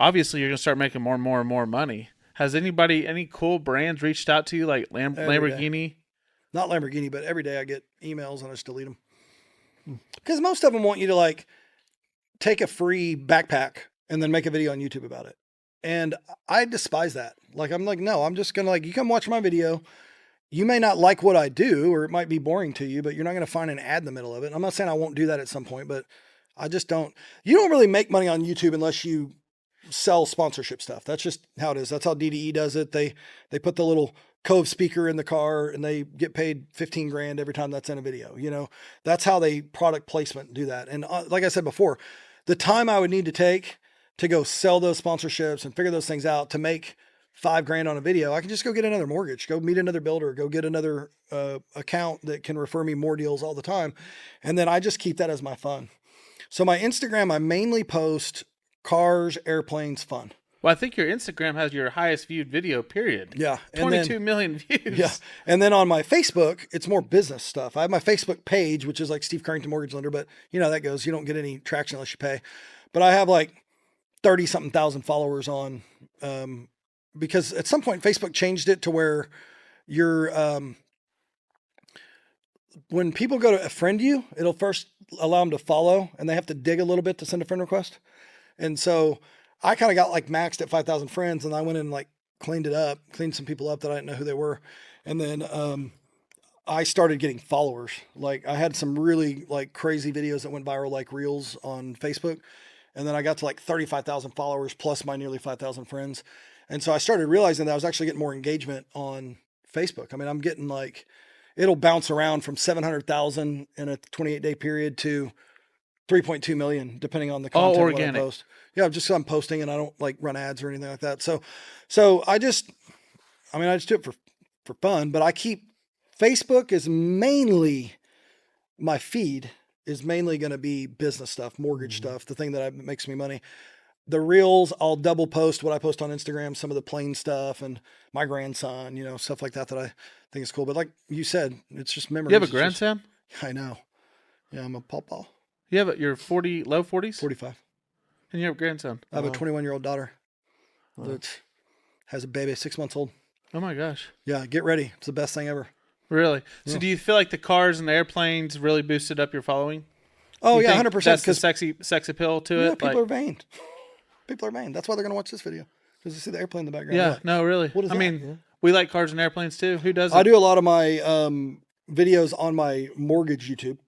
Obviously, you're going to start making more and more and more money. Has any cool brands reached out to you, like Lamborghini? Not Lamborghini, but every day I get emails and I just delete them. Because most of them want you to like take a free backpack and then make a video on YouTube about it. And I despise that. Like, I'm like, no, I'm just going to like, you come watch my video. You may not like what I do, or it might be boring to you, but you're not going to find an ad in the middle of it. I'm not saying I won't do that at some point, but I just don't. You don't really make money on YouTube unless you sell sponsorship stuff. That's just how it is. That's how DDE does it. They put the little Cove speaker in the car and they get paid $15,000 every time that's in a video. That's how they product placement do that. And like I said before, the time I would need to take to go sell those sponsorships and figure those things out to make $5,000 on a video, I can just go get another mortgage, go meet another builder, go get another account that can refer me more deals all the time. And then I just keep that as my fun. So my Instagram, I mainly post cars, airplanes, fun. Well, I think your Instagram has your highest viewed video, period. Yeah. 22 million views. Yeah. And then on my Facebook, it's more business stuff. I have my Facebook page, which is like Steve Carrington Mortgage Lender, but you know how that goes. You don't get any traction unless you pay. But I have like 30 something thousand followers on, because at some point Facebook changed it to where you're, when people go to friend you, it'll first allow them to follow and they have to dig a little bit to send a friend request. And so I kind of got like maxed at 5,000 friends, and I went in and like cleaned it up, cleaned some people up that I didn't know who they were. And then I started getting followers. Like I had some really like crazy videos that went viral, like reels on Facebook. And then I got to like 35,000 followers plus my nearly 5,000 friends. And so I started realizing that I was actually getting more engagement on Facebook. I mean, I'm getting like, it'll bounce around from 700,000 in a 28-day period to 3.2 million, depending on the All content what I organic. post. Yeah, just I'm posting and I don't like run ads or anything like that. So I just do it for fun, but I keep Facebook is mainly my feed is mainly going to be business stuff, mortgage stuff, the thing that makes me money. The reels, I'll double post what I post on Instagram, some of the plain stuff and my grandson, stuff like that I think is cool. But like you said, it's just memories. You have a It's just- grandson? I know. Yeah, I'm a pawpaw. You have your 40, low 40s? 45. And you have a grandson. I have a Wow. 21-year-old daughter that has a baby, 6 months old. Oh my gosh. Yeah, get ready. It's the best thing ever. Really? So Yeah. do you feel like the cars and the airplanes really boosted up your following? Oh, You yeah, think 100%. That's the sex appeal to it? People Like, are vain. People are vain. That's why they're going to watch this video. Because they see the airplane in the background. yeah, What? no, really. What is I that? mean, Yeah. we like cars and airplanes too. Who doesn't? I do a lot of my videos on my mortgage YouTube,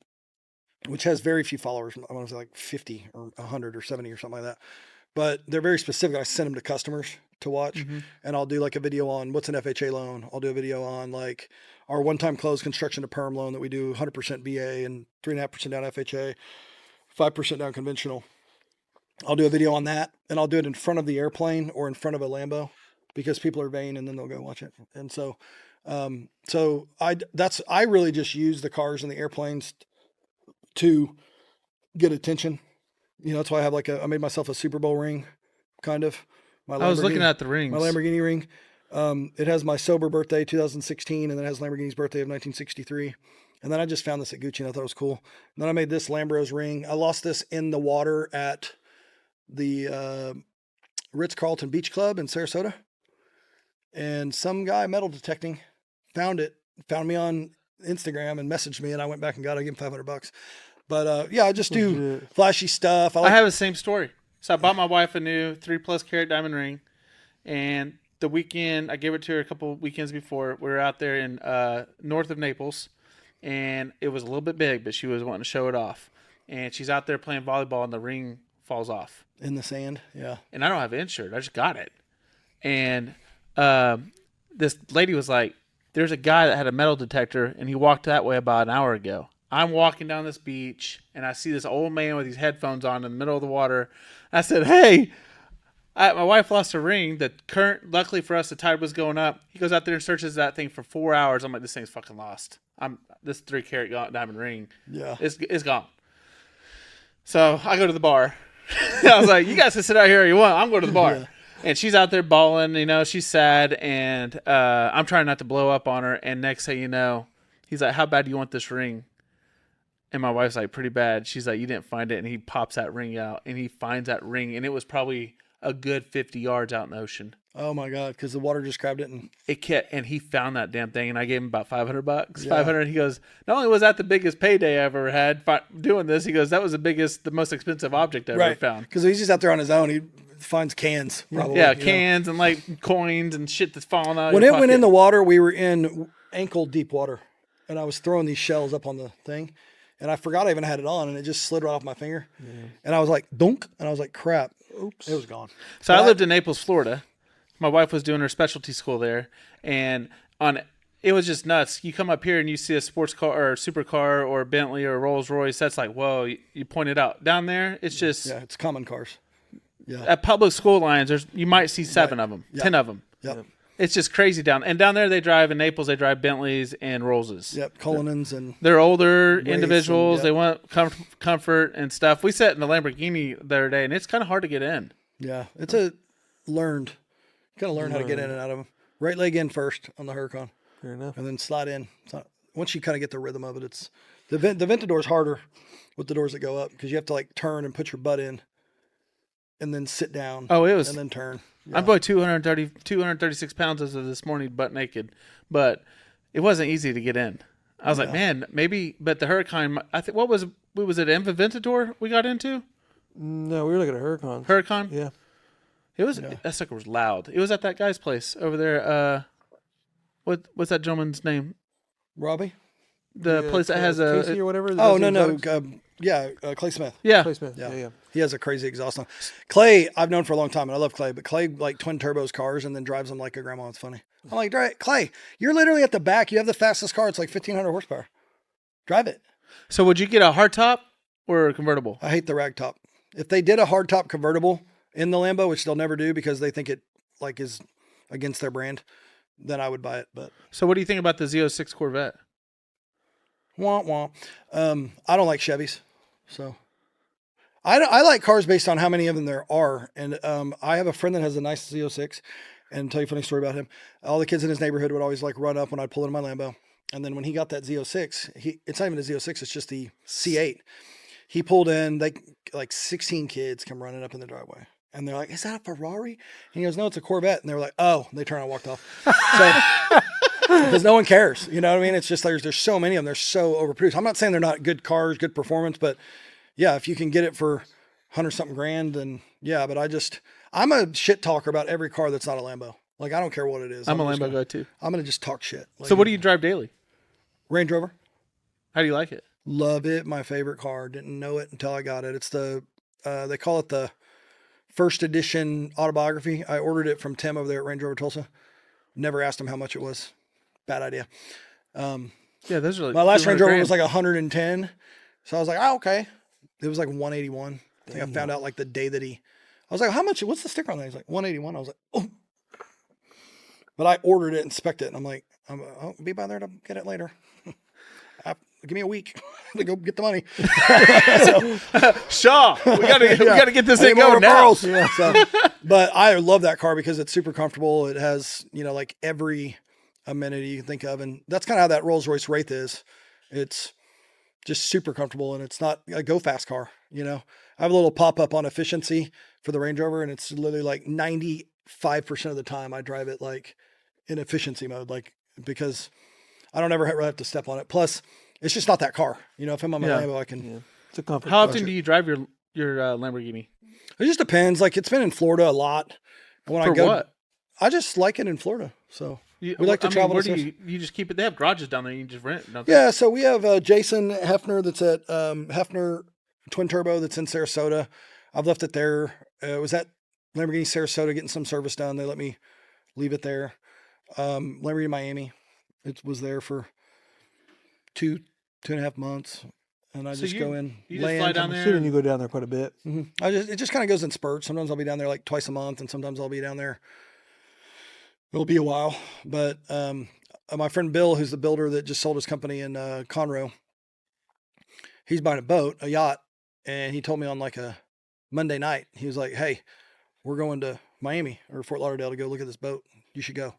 which has very few followers. I want to say like 50 or 100 or 70 or something like that. But they're very specific. I send them to customers to watch. Mhm. And I'll do like a video on what's an FHA loan. I'll do a video on like our one-time close construction to perm loan that we do 100% VA and 3.5% down FHA, 5% down conventional. I'll do a video on that, and I'll do it in front of the airplane or in front of a Lambo because people are vain, and then they'll go watch it. And so, I really just use the cars and the airplanes to get attention. That's why I have I made myself a Super Bowl ring, kind of. I was looking at the rings. My Lamborghini ring. It has my sober birthday, 2016, and then it has Lamborghini's birthday of 1963. And then I just found this at Gucci and I thought it was cool. And then I made this Lambros ring. I lost this in the water at the Ritz-Carlton Beach Club in Sarasota. And some guy metal detecting found me on Instagram and messaged me, and I went back and got it. I gave him $500. But yeah, I just do Legit. flashy stuff. I have the same story. So I bought my wife a new 3+ carat diamond ring, and the weekend I gave it to her a couple weekends before. We were out there in north of Naples, and it was a little bit big, but she was wanting to show it off. And she's out there playing volleyball, and the ring falls off. in the sand. Yeah. And I don't have it insured. I just got it. And this lady was like, there's a guy that had a metal detector, and he walked that way about an hour ago. I'm walking down this beach, and I see this old man with these headphones on in the middle of the water. I said, hey, my wife lost her ring. The current, luckily for us, the tide was going up. He goes out there and searches that thing for 4 hours. I'm like, this thing's fucking lost. This 3 carat diamond ring, Yeah. it's gone. So I go to the bar. I was like, you guys can sit out here if you want. I'm going to the bar. Yeah. And she's out there bawling, she's sad, and I'm trying not to blow up on her. And next thing you know, he's like, how bad do you want this ring? And my wife's like, pretty bad. She's like, you didn't find it. And he pops that ring out, and he finds that ring, and it was probably a good 50 yards out in the ocean. Oh my God. Because the water just grabbed it and And he found that damn thing, and I gave him about $500. Yeah. 500. He goes, not only was that the biggest payday I ever had doing this, he goes, that was the most expensive object I ever found. Because he's just out there on his own. He finds cans. Probably, Yeah, you know. cans and like coins and shit that's falling out. When of it your went in pocket. the water, we were in ankle deep water, and I was throwing these shells up on the thing, and I forgot I even had it on, and it just slid right off my finger, and I was like, dunk, and I was like, crap, oops, it was gone. So I But lived in Naples, Florida. My wife was doing her specialty school there, and it was just nuts. You come up here and you see a sports car or a supercar or a Bentley or a Rolls Royce. That's like, whoa! You point it out. Down there, it's just Yeah, it's common cars. Yeah, at public school lines. You might see 7 of them, Yeah. 10 of them. yep, It's just crazy down. And down there, they drive in Naples. They drive Bentleys and Rollses. yep, Cullinans and They're older and- individuals. yep. They want comfort and stuff. We sat in the Lamborghini the other day, and it's kind of hard to get in. yeah, it's a learned. You gotta learn how to get in and out of them. Right leg in first on the Huracan, Fair enough. and then slide in. It's not, once you kind of get the rhythm of it, it's the Ventador's harder with the doors that go up because you have to like turn and put your butt in, and then sit down. Oh, it was. and then turn. I'm probably 236 pounds as of this morning, butt naked, but it wasn't easy to get in. I was like, man, maybe, but the Huracan, I think, was it Inventador we got into? No, we were looking at Huracan. Huracan? Yeah. It was that sucker was loud. It was at that guy's place over there. What's that gentleman's name? Robbie? The place that has Casey or whatever. that Oh, does the no. exotics? Clay Smith. yeah. Clay Smith. Yeah. He has a crazy exhaust on. Clay, I've known for a long time, and I love Clay, but Clay like twin turbos cars and then drives them like a grandma. It's funny. I'm like, Clay, you're literally at the back. You have the fastest car. It's like 1,500 horsepower. Drive it. So would you get a hard top or a convertible? I hate the rag top. If they did a hard top convertible in the Lambo, which they'll never do because they think it like is against their brand, then I would buy it. But So what do you think about the Z06 Corvette? womp womp. I don't like Chevys, so I like cars based on how many of them there are. And I have a friend that has a nice Z06, and I'll tell you a funny story about him. All the kids in his neighborhood would always like run up when I'd pull in my Lambo. And then when he got that Z06, it's not even a Z06, it's just the C8. He pulled in, like 16 kids come running up in the driveway. And they're like, is that a Ferrari? And he goes, no, it's a Corvette. And they were like, oh, and they turned and walked off. So, because no one cares. You know what I mean? It's just like, there's so many of them. They're so overproduced. I'm not saying they're not good cars, good performance, but yeah, if you can get it for 100 something grand, then yeah, but I'm a shit talker about every car that's not a Lambo. Like, I don't care what it is. I'm a just Lambo gonna- guy too. I'm going to just talk shit. Like, So what do you drive daily? Range Rover. How do you like it? Love it. My favorite car. Didn't know it until I got it. It's they call it the first edition autobiography. I ordered it from Tim over there at Range Rover Tulsa. Never asked him how much it was. Bad idea. Yeah, those are like My last 200 Range Rover grand. was like 110. So I was like, oh, okay. It was like 181. I think I found out like the day that I was like, how much, what's the sticker on that? He's like 181. I was like, oh. But I ordered it and spec'd it. And I'm like, I'll be by there to get it later. Give me a week to go get the money. Shaw, we gotta get this I thing need more going now. referrals. Yeah. So, but I love that car because it's super comfortable. It has, like every amenity you can think of. And that's kind of how that Rolls Royce Wraith is. It's just super comfortable and it's not a go fast car. I have a little pop up on efficiency for the Range Rover and it's literally like 95% of the time I drive it like in efficiency mode, like because I don't ever really have to step on it. Plus it's just not that car. If I'm on my Yeah. Lambo, I can. Yeah. It's a comfort. How often do you drive your Lamborghini? It just depends. Like it's been in Florida a lot. And when For I go, what? I just like it in Florida. So We like to travel Where to do you just keep it? They have garages down there. You can just rent. Don't they? yeah. So we have Jason Hefner that's at Hefner Twin Turbo that's in Sarasota. I've left it there. Was at Lamborghini Sarasota getting some service done. They let me leave it there. Lamborghini Miami. It was there for 2.5 months. And I So just go in. You just land, fly down come- there. Assuming you go down there quite a bit. It just kind of goes in spurts. Sometimes I'll be down there like twice a month, and sometimes I'll be down there. It'll be a while, but my friend Bill, who's the builder that just sold his company in Conroe, he's buying a yacht, and he told me on like a Monday night, he was like, "Hey, we're going to Miami or Fort Lauderdale to go look at this boat. You should go."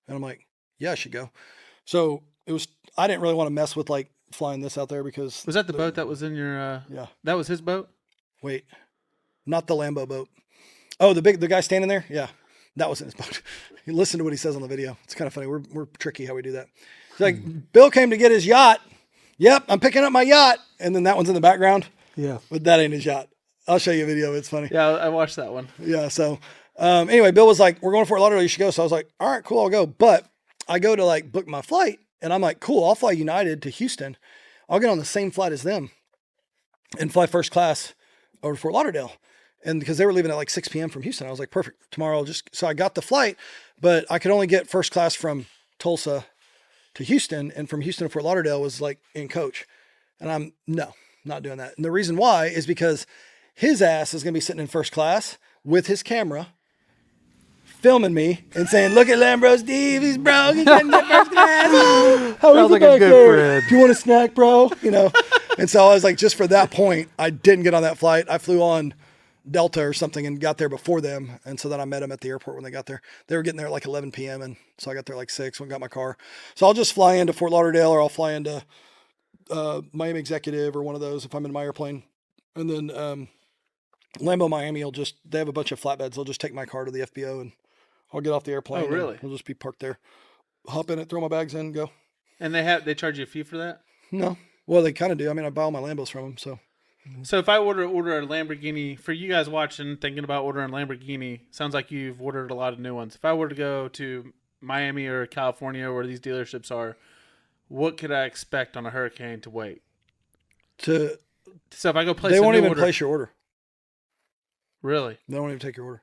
And I'm like, "Yeah, I should go." So I didn't really want to mess with like flying this out there because Was that the boat that was in your? yeah. That was his boat. Wait, not the Lambo boat. Oh, the guy standing there? Yeah, that wasn't his boat. You listen to what he says on the video. It's kind of funny. We're tricky how we do that. It's like, Bill came to get his yacht. Yep, I'm picking up my yacht. And then that one's in the background, Yeah. but that ain't his yacht. I'll show you a video. It's funny. Yeah, I watched that one. Yeah, so anyway, Bill was like, we're going to Fort Lauderdale. You should go. So I was like, all right, cool, I'll go. But I go to like book my flight and I'm like, cool, I'll fly United to Houston. I'll get on the same flight as them and fly first class over to Fort Lauderdale. And because they were leaving at like 6 p.m. from Houston, I was like, perfect. Tomorrow so I got the flight, but I could only get first class from Tulsa to Houston. And from Houston to Fort Lauderdale was like in coach. And I'm not doing that. And the reason why is because his ass is going to be sitting in first class with his camera filming me and saying, look at Lambro Steve, he's broke, he's getting in first class. How Sounds is like it a back good there? friend. Do you want a snack, bro? And so I was like, just for that point, I didn't get on that flight. I flew on Delta or something and got there before them. And so then I met them at the airport when they got there. They were getting there at like 11 p.m. And so I got there like 6 when I got my car. So I'll just fly into Fort Lauderdale or I'll fly into Miami Executive or one of those if I'm in my airplane. And then Lambo Miami they have a bunch of flatbeds. They'll just take my car to the FBO and I'll get off the airplane. Oh, really? I'll just be parked there. Hop in it, throw my bags in, go. And they charge you a fee for that? No. Well, they kind of do. I mean, I buy all my Lambos from them, so. So if I order a Lamborghini, for you guys watching, thinking about ordering a Lamborghini, sounds like you've ordered a lot of new ones. If I were to go to Miami or California where these dealerships are, what could I expect on a Hurricane to wait? So if I go place they a won't new even order, place your order. really? They won't even take your order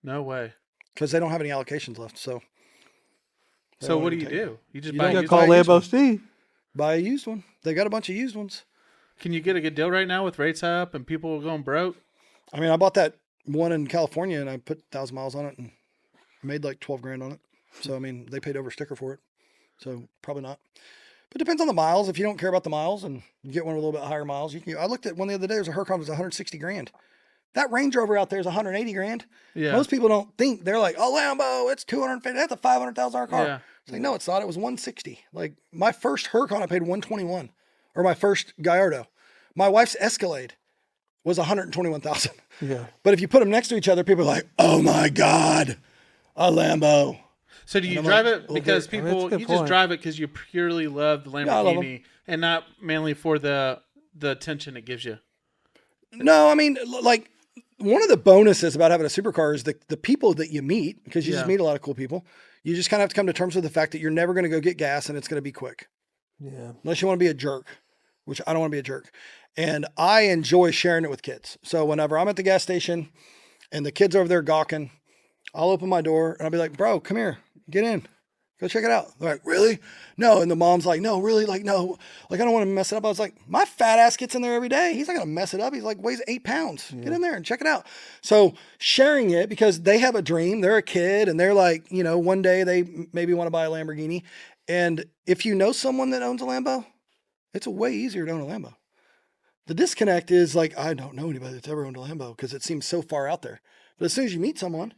No way. because they don't have any allocations left. So So what do even you take do? You just You buy don't a You used gotta call one? used one. Lambo Steve. buy a used one. They got a bunch of used ones. Can you get a good deal right now with rates up and people going broke? I mean, I bought that one in California and I put 1,000 miles on it and made like 12 grand on it. So, I mean, they paid over sticker for it. So probably not. But it depends on the miles. If you don't care about the miles and you get one with a little bit higher miles, you can. I looked at one the other day. It was a Huracan. It was 160 grand. That Range Rover out there is 180 grand. Yeah. Most people don't think. They're like, oh, Lambo, it's 250. That's a $500,000 car. Yeah. It's like, no, it's not. It was 160. Like my first Huracan, I paid 121, or my first Gallardo. My wife's Escalade was 121,000. Yeah. But if you put them next to each other, people are like, oh my God, a Lambo. So do you I'm drive like, it well, because I mean, that's a people good you just point. drive it because you purely love the I love 'em. Lamborghini and not mainly for the attention it gives you? No, I mean, like one of the bonuses about having a supercar is the people that you meet, because you just Yeah. meet a lot of cool people. You just kind of have to come to terms with the fact that you're never going to go get gas and it's going to be quick. Yeah. Unless you want to be a jerk, which I don't want to be a jerk. And I enjoy sharing it with kids. So whenever I'm at the gas station and the kids over there gawking, I'll open my door and I'll be like, bro, come here, get in, go check it out. They're like, really? No. And the mom's like, no, really? Like, no, like, I don't want to mess it up. I was like, my fat ass gets in there every day. He's not going to mess it up. He's like, weighs 8 pounds. Get in there and check it out. So sharing it, because they have a dream, they're a kid and they're like, you know, one day they maybe want to buy a Lamborghini. And if you know someone that owns a Lambo, it's way easier to own a Lambo. The disconnect is like, I don't know anybody that's ever owned a Lambo because it seems so far out there. But as soon as you meet someone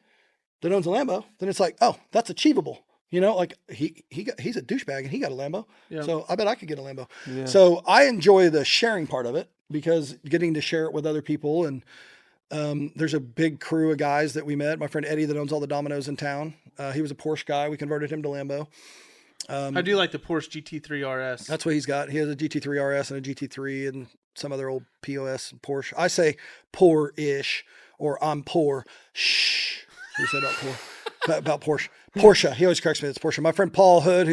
that owns a Lambo, then it's like, oh, that's achievable. You know, like he's a douchebag and he got a Lambo. Yeah. So I bet I could get a Lambo. Yeah. So I enjoy the sharing part of it because getting to share it with other people. And there's a big crew of guys that we met. My friend Eddie that owns all the Domino's in town. He was a Porsche guy. We converted him to Lambo. I do like the Porsche GT3 RS. That's what he's got. He has a GT3 RS and a GT3 and some other old POS Porsche. I say poor-ish or I'm poor. Shh. He said about poor. About Porsche. Porsche. He always corrects me. It's Porsche. My friend Paul Hood,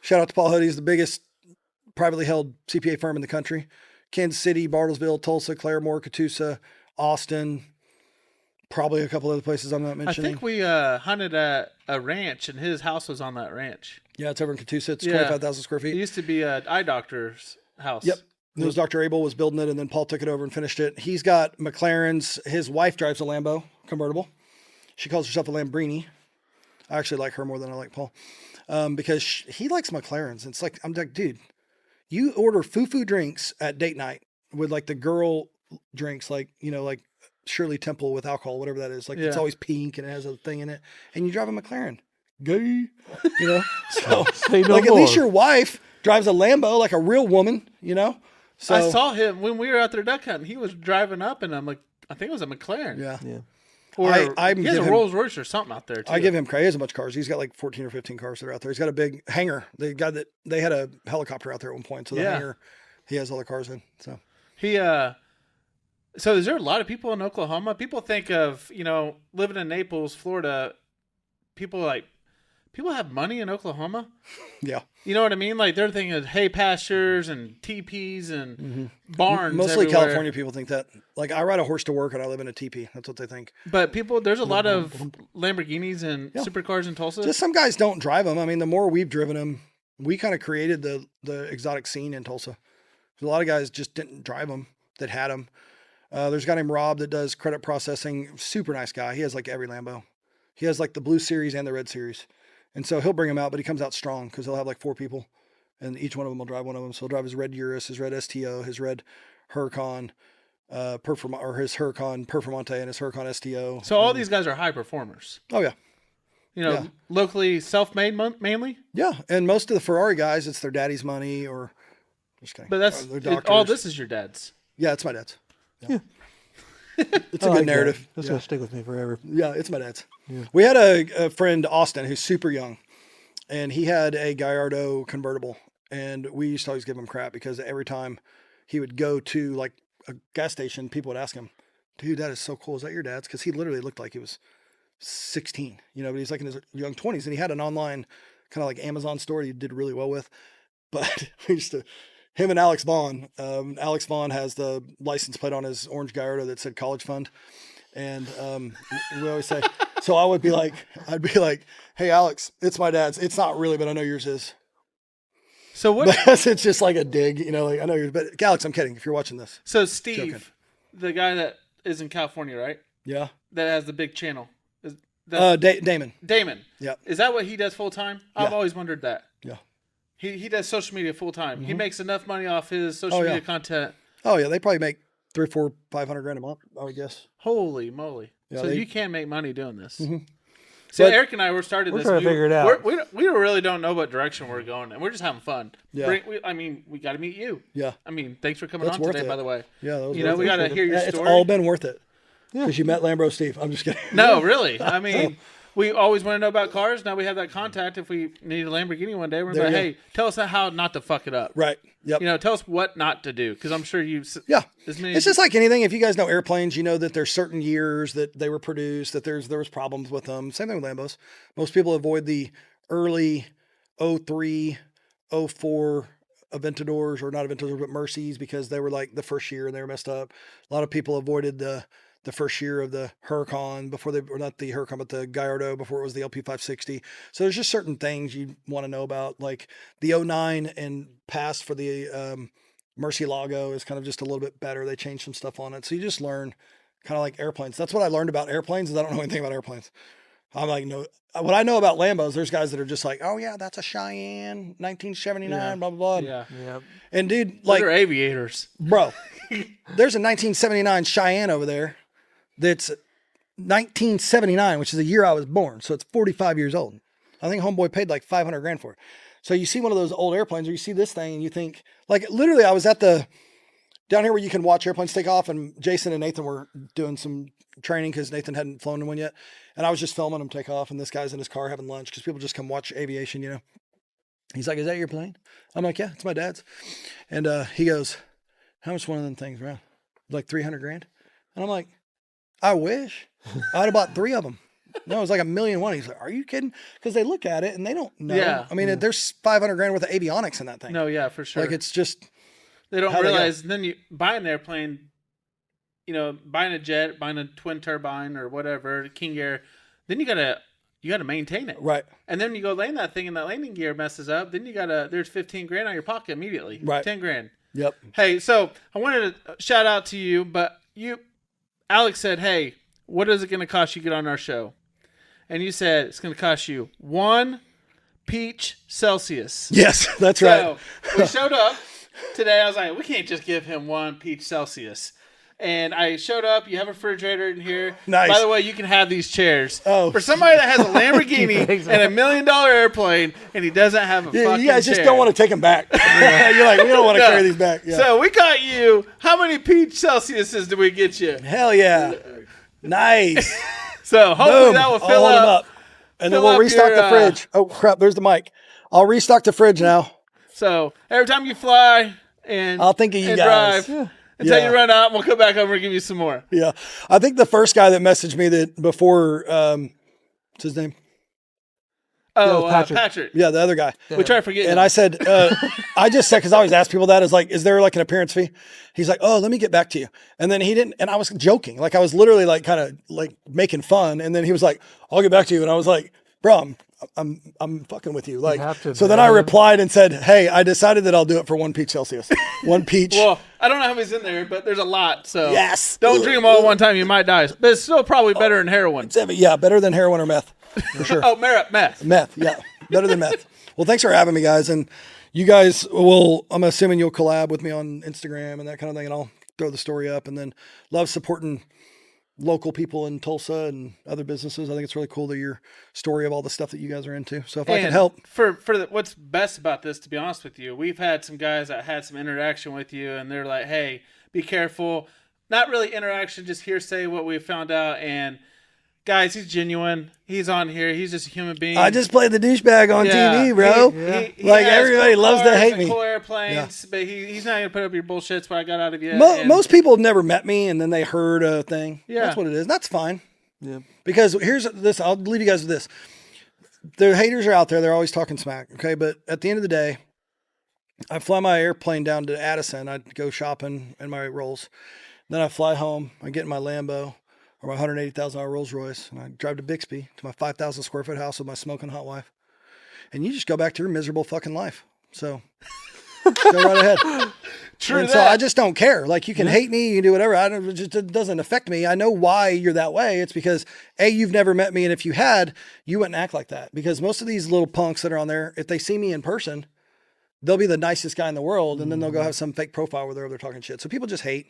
shout out to Paul Hood. He's the biggest privately held CPA firm in the country. Kansas City, Bartlesville, Tulsa, Claremore, Catoosa, Austin, probably a couple other places I'm not I mentioning. think we hunted at a ranch and his house was on that ranch. Yeah, it's over in Catoosa. It's Yeah. 25,000 square It feet. used to be an eye doctor's house. Yep. It was Dr. Abel was building it, and then Paul took it over and finished it. He's got McLaren's. His wife drives a Lambo convertible. She calls herself a Lamborghini. I actually like her more than I like Paul because he likes McLaren's. It's like, I'm like, dude, you order foo-foo drinks at date night with like the girl drinks, like, you know, like Shirley Temple with alcohol, whatever that is. Like it's Yeah. always pink and it has a thing in it. And you drive a McLaren. Gay. You know? So Say no like at least more. your wife drives a Lambo like a real woman, you know? So I saw him when we were out there duck hunting. He was driving up and I'm like, I think it was a McLaren. yeah. Yeah. Or I he has give a him- Rolls Royce or something out there too. I give him credit. He has a bunch of cars. He's got like 14 or 15 cars that are out there. He's got a big hangar. They had a helicopter out there at one point. So the Yeah. hangar, he has all the cars in. So He so is there a lot of people in Oklahoma? People think of, you know, living in Naples, Florida, people have money in Oklahoma. yeah, You know what I mean? Like they're thinking of hay pastures and teepees and barns. mostly everywhere. California people think that. Like I ride a horse to work and I live in a teepee. That's what they think. But there's a lot of Lamborghinis and supercars in Tulsa. Just some guys don't drive them. I mean, the more we've driven them, we kind of created the exotic scene in Tulsa. A lot of guys just didn't drive them that had them. There's a guy named Rob that does credit processing. Super nice guy. He has like every Lambo. He has like the blue series and the red series. And so he'll bring them out, but he comes out strong because he'll have like 4 people and each one of them will drive one of them. So he'll drive his red Urus, his red STO, his red Huracan, his Huracan Performante and his Huracan STO. So all these guys are high performers. Oh yeah. You know, Yeah. locally self-made mainly. Yeah. And most of the Ferrari guys, it's their daddy's money or just kidding. But that's They're all. doctors. This is your dad's. Yeah, it's my dad's. Yeah. It's I a like good that. narrative. That's Yeah. gonna stick with me forever. Yeah, it's my dad's. Yeah. We had a friend, Austin, who's super young, and he had a Gallardo convertible, and we used to always give him crap because every time he would go to like a gas station. People would ask him, dude, that is so cool. Is that your dad's? Because he literally looked like he was 16, but he's like in his young 20s, and he had an online kind of like Amazon store he did really well with. But we used to, him and Alex Vaughn. Alex Vaughn has the license plate on his orange Gallardo that said College Fund. And we always say, so I'd be like, hey, Alex, it's my dad's. It's not really, but I know yours is. So what? But it's just like a dig, like I know yours, but Alex, I'm kidding. If you're watching this. So Steve, Joking. the guy that is in California, right? Yeah. That has the big channel. Damon. Damon. Yeah. Is that what he does full time? I've Yeah. always wondered that. Yeah. He does social media full time. Mm-hmm. He makes enough money off his social media content. Oh yeah. They probably make 300, 400, 500 grand a month, I would guess. Holy moly. Yeah, So you can make money doing this. Mhm. So But- Eric and I were started We're this. trying to figure it out. We really don't know what direction we're going, and we're just having fun. Yeah. We got to meet you. Yeah. I mean, thanks for coming That's on worth today, it. by the way. Yeah. That was You know, worth we it. got to hear your It's story. all been worth it. Because you met Lambo Steve. I'm just kidding. No, really. I mean, we always want to know about cars. Now we have that contact. If we need a Lamborghini one day, we're There like, you hey, tell us how not to fuck it up. Right. Yep. Tell us what not to do, because I'm sure you. Yeah. As many It's just like anything. If you guys know airplanes, you know that there's certain years that they were produced, that there was problems with them. Same thing with Lambos. Most people avoid the early 03, 04 Aventadors, or not Aventadors, but Mercies, because they were like the first year and they were messed up. A lot of people avoided the first year of the Huracan or not the Huracan, but the Gallardo before it was the LP560. So there's just certain things you want to know about, like the 09 and past for the Murcielago is kind of just a little bit better. They changed some stuff on it. So you just learn kind of like airplanes. That's what I learned about airplanes, is I don't know anything about airplanes. I'm like, no, what I know about Lambos, there's guys that are just like, oh yeah, that's a Cheyenne, 1979, Yeah. blah, blah, blah. Yeah. Yep. And dude, Like, like, they're aviators. bro, there's a 1979 Cheyenne over there that's 1979, which is the year I was born. So it's 45 years old. I think homeboy paid like 500 grand for it. So you see one of those old airplanes, or you see this thing and you think, like, literally I was at down here where you can watch airplanes take off, and Jason and Nathan were doing some training because Nathan hadn't flown in one yet. And I was just filming them take off, and this guy's in his car having lunch because people just come watch aviation, He's like, is that your plane? I'm like, yeah, it's my dad's. And he goes, how much one of them things around? Like 300 grand? And I'm like, I wish. I'd have bought 3 of them. No, it was like $1.1 million. He's like, are you kidding? Because they look at it and they don't know. Yeah. I mean, there's 500 grand worth of avionics in that thing. No, yeah, for sure. Like, it's just, They don't how they go. realize. And then you buy an airplane, buying a jet, buying a twin turbine or whatever, King Air. Then you gotta maintain it. right. And then you go land that thing, and that landing gear messes up. Then there's 15 grand out of your pocket immediately. Right. 10 grand. Yep. Hey, so I wanted to shout out to you, but Alex said, hey, what is it going to cost you to get on our show? And you said it's going to cost you 1 peach Celsius. Yes, that's right. So we showed up today. I was like, we can't just give him 1 peach Celsius. And I showed up. You have a refrigerator in here. Nice. By the way, you can have these chairs. Oh. For somebody that has a Lamborghini and $1 million airplane, and he doesn't have a Yeah, fucking you guys just chair. don't want to take them back. You're like, we don't want to No. carry these back. Yeah. So we got you. How many peach Celsiuses did we get you? Hell yeah. Nice. So hopefully Boom. that will I'll fill hold 'em up. And then fill we'll up restock your, the fridge. Oh, crap. There's the mic. I'll restock the fridge now. So every time you fly and I'll think of you and guys. drive until Yeah. you run out, we'll come back over and give you some more. Yeah. I think the first guy that messaged me that before, what's his name? Oh, Patrick. Patrick. Yeah, the other guy. We try to forget And him. I said, I just said, because I always ask people that, is like, is there like an appearance fee? He's like, oh, let me get back to you. And then he didn't, and I was joking. Like, I was literally like kind of like making fun. And then he was like, I'll get back to you. And I was like, bro, I'm fucking with you. Like, have to, so then I man. replied and said, hey, I decided that I'll do it for 1 peach Celsius. 1 peach. Well, I don't know how many's in there, but there's a lot. So Yes. don't drink them all at one time. You might die. But it's still probably better than heroin. Yeah, better than heroin or meth. For sure. Oh, meth. Meth, yeah. Better than meth. Well, thanks for having me, guys. And you guys will, I'm assuming you'll collab with me on Instagram and that kind of thing, and I'll throw the story up. And then love supporting local people in Tulsa and other businesses. I think it's really cool to your story of all the stuff that you guys are into. So if I can And help. what's best about this, to be honest with you, we've had some guys that had some interaction with you, and they're like, hey, be careful. Not really interaction, just hearsay, what we found out. And Guys, he's genuine. He's on here. He's just a human being. I just played the douchebag on TV, bro. He Like, has everybody cool loves to cars hate and me. Cool airplanes, but he's not gonna put up your bullshits. What I got out of you. Most people have never met me, and then they heard a thing. Yeah. That's what it is. That's fine. Yeah. Because here's this. I'll leave you guys with this. The haters are out there. They're always talking smack. Okay, but at the end of the day, I fly my airplane down to Addison. I go shopping in my Rolls. Then I fly home. I get in my Lambo or my $180,000 Rolls Royce, and I drive to Bixby to my 5,000 square foot house with my smoking hot wife. And you just go back to your miserable fucking life. So go right ahead. True And that. so I just don't care. Like, you can hate me, you can do whatever. It doesn't affect me. I know why you're that way. It's because you've never met me, and if you had, you wouldn't act like that. Because most of these little punks that are on there, if they see me in person, they'll be the nicest guy in the world, and then they'll go have some fake profile where they're talking shit. So people just hate.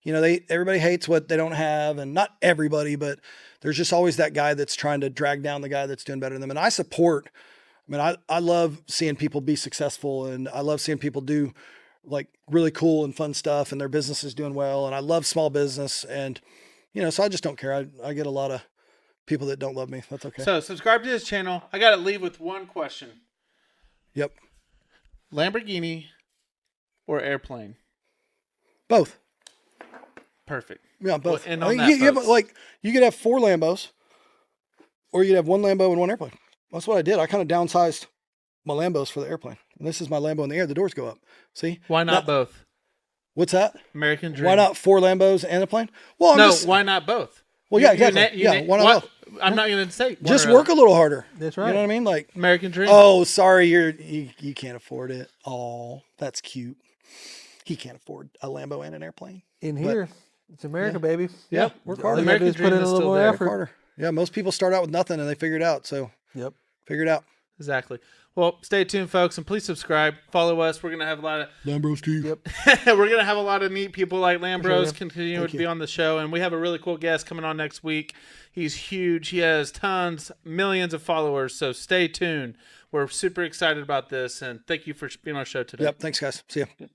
You know, everybody hates what they don't have, and not everybody, but there's just always that guy that's trying to drag down the guy that's doing better than them. And I support. I mean, I love seeing people be successful, and I love seeing people do like really cool and fun stuff, and their business is doing well. And I love small business, and so I just don't care. I get a lot of people that don't love me. That's okay. So subscribe to his channel. I got to leave with one question: Yep, Lamborghini or airplane? both. Perfect. Yeah, both. Well, and I on mean, that, you have, folks. like, you could have 4 Lambos, or you could have 1 Lambo and 1 airplane. That's what I did. I kind of downsized my Lambos for the airplane. And this is my Lambo in the air. The doors go up. See? Why not both? What's that? American dream. Why not 4 Lambos and a plane? Well, Why not both? Well, yeah, exactly. Why not both? I'm not going to say. one Just or work other. a little harder. That's right. You know what I mean? Like, American dream. oh, sorry, you can't afford it. Oh, that's cute. He can't afford a Lambo and an airplane. In here, it's America, baby. Yeah, work All harder. you gotta do American is put dream in a is little still more there. Work effort. harder. Yeah, most people start out with nothing and they figure it out. So Yep. figure it out. Exactly. Well, stay tuned, folks, and please subscribe. Follow us. We're gonna have a lot of Lambro Steve. Yep. we're gonna have a lot of neat people like Lambros yeah. continue Thank to you. be on the show, and we have a really cool guest coming on next week. He's huge. He has tons, millions of followers. So stay tuned. We're super excited about this, and thank you for being on our show today. Yep. Thanks, guys. See ya.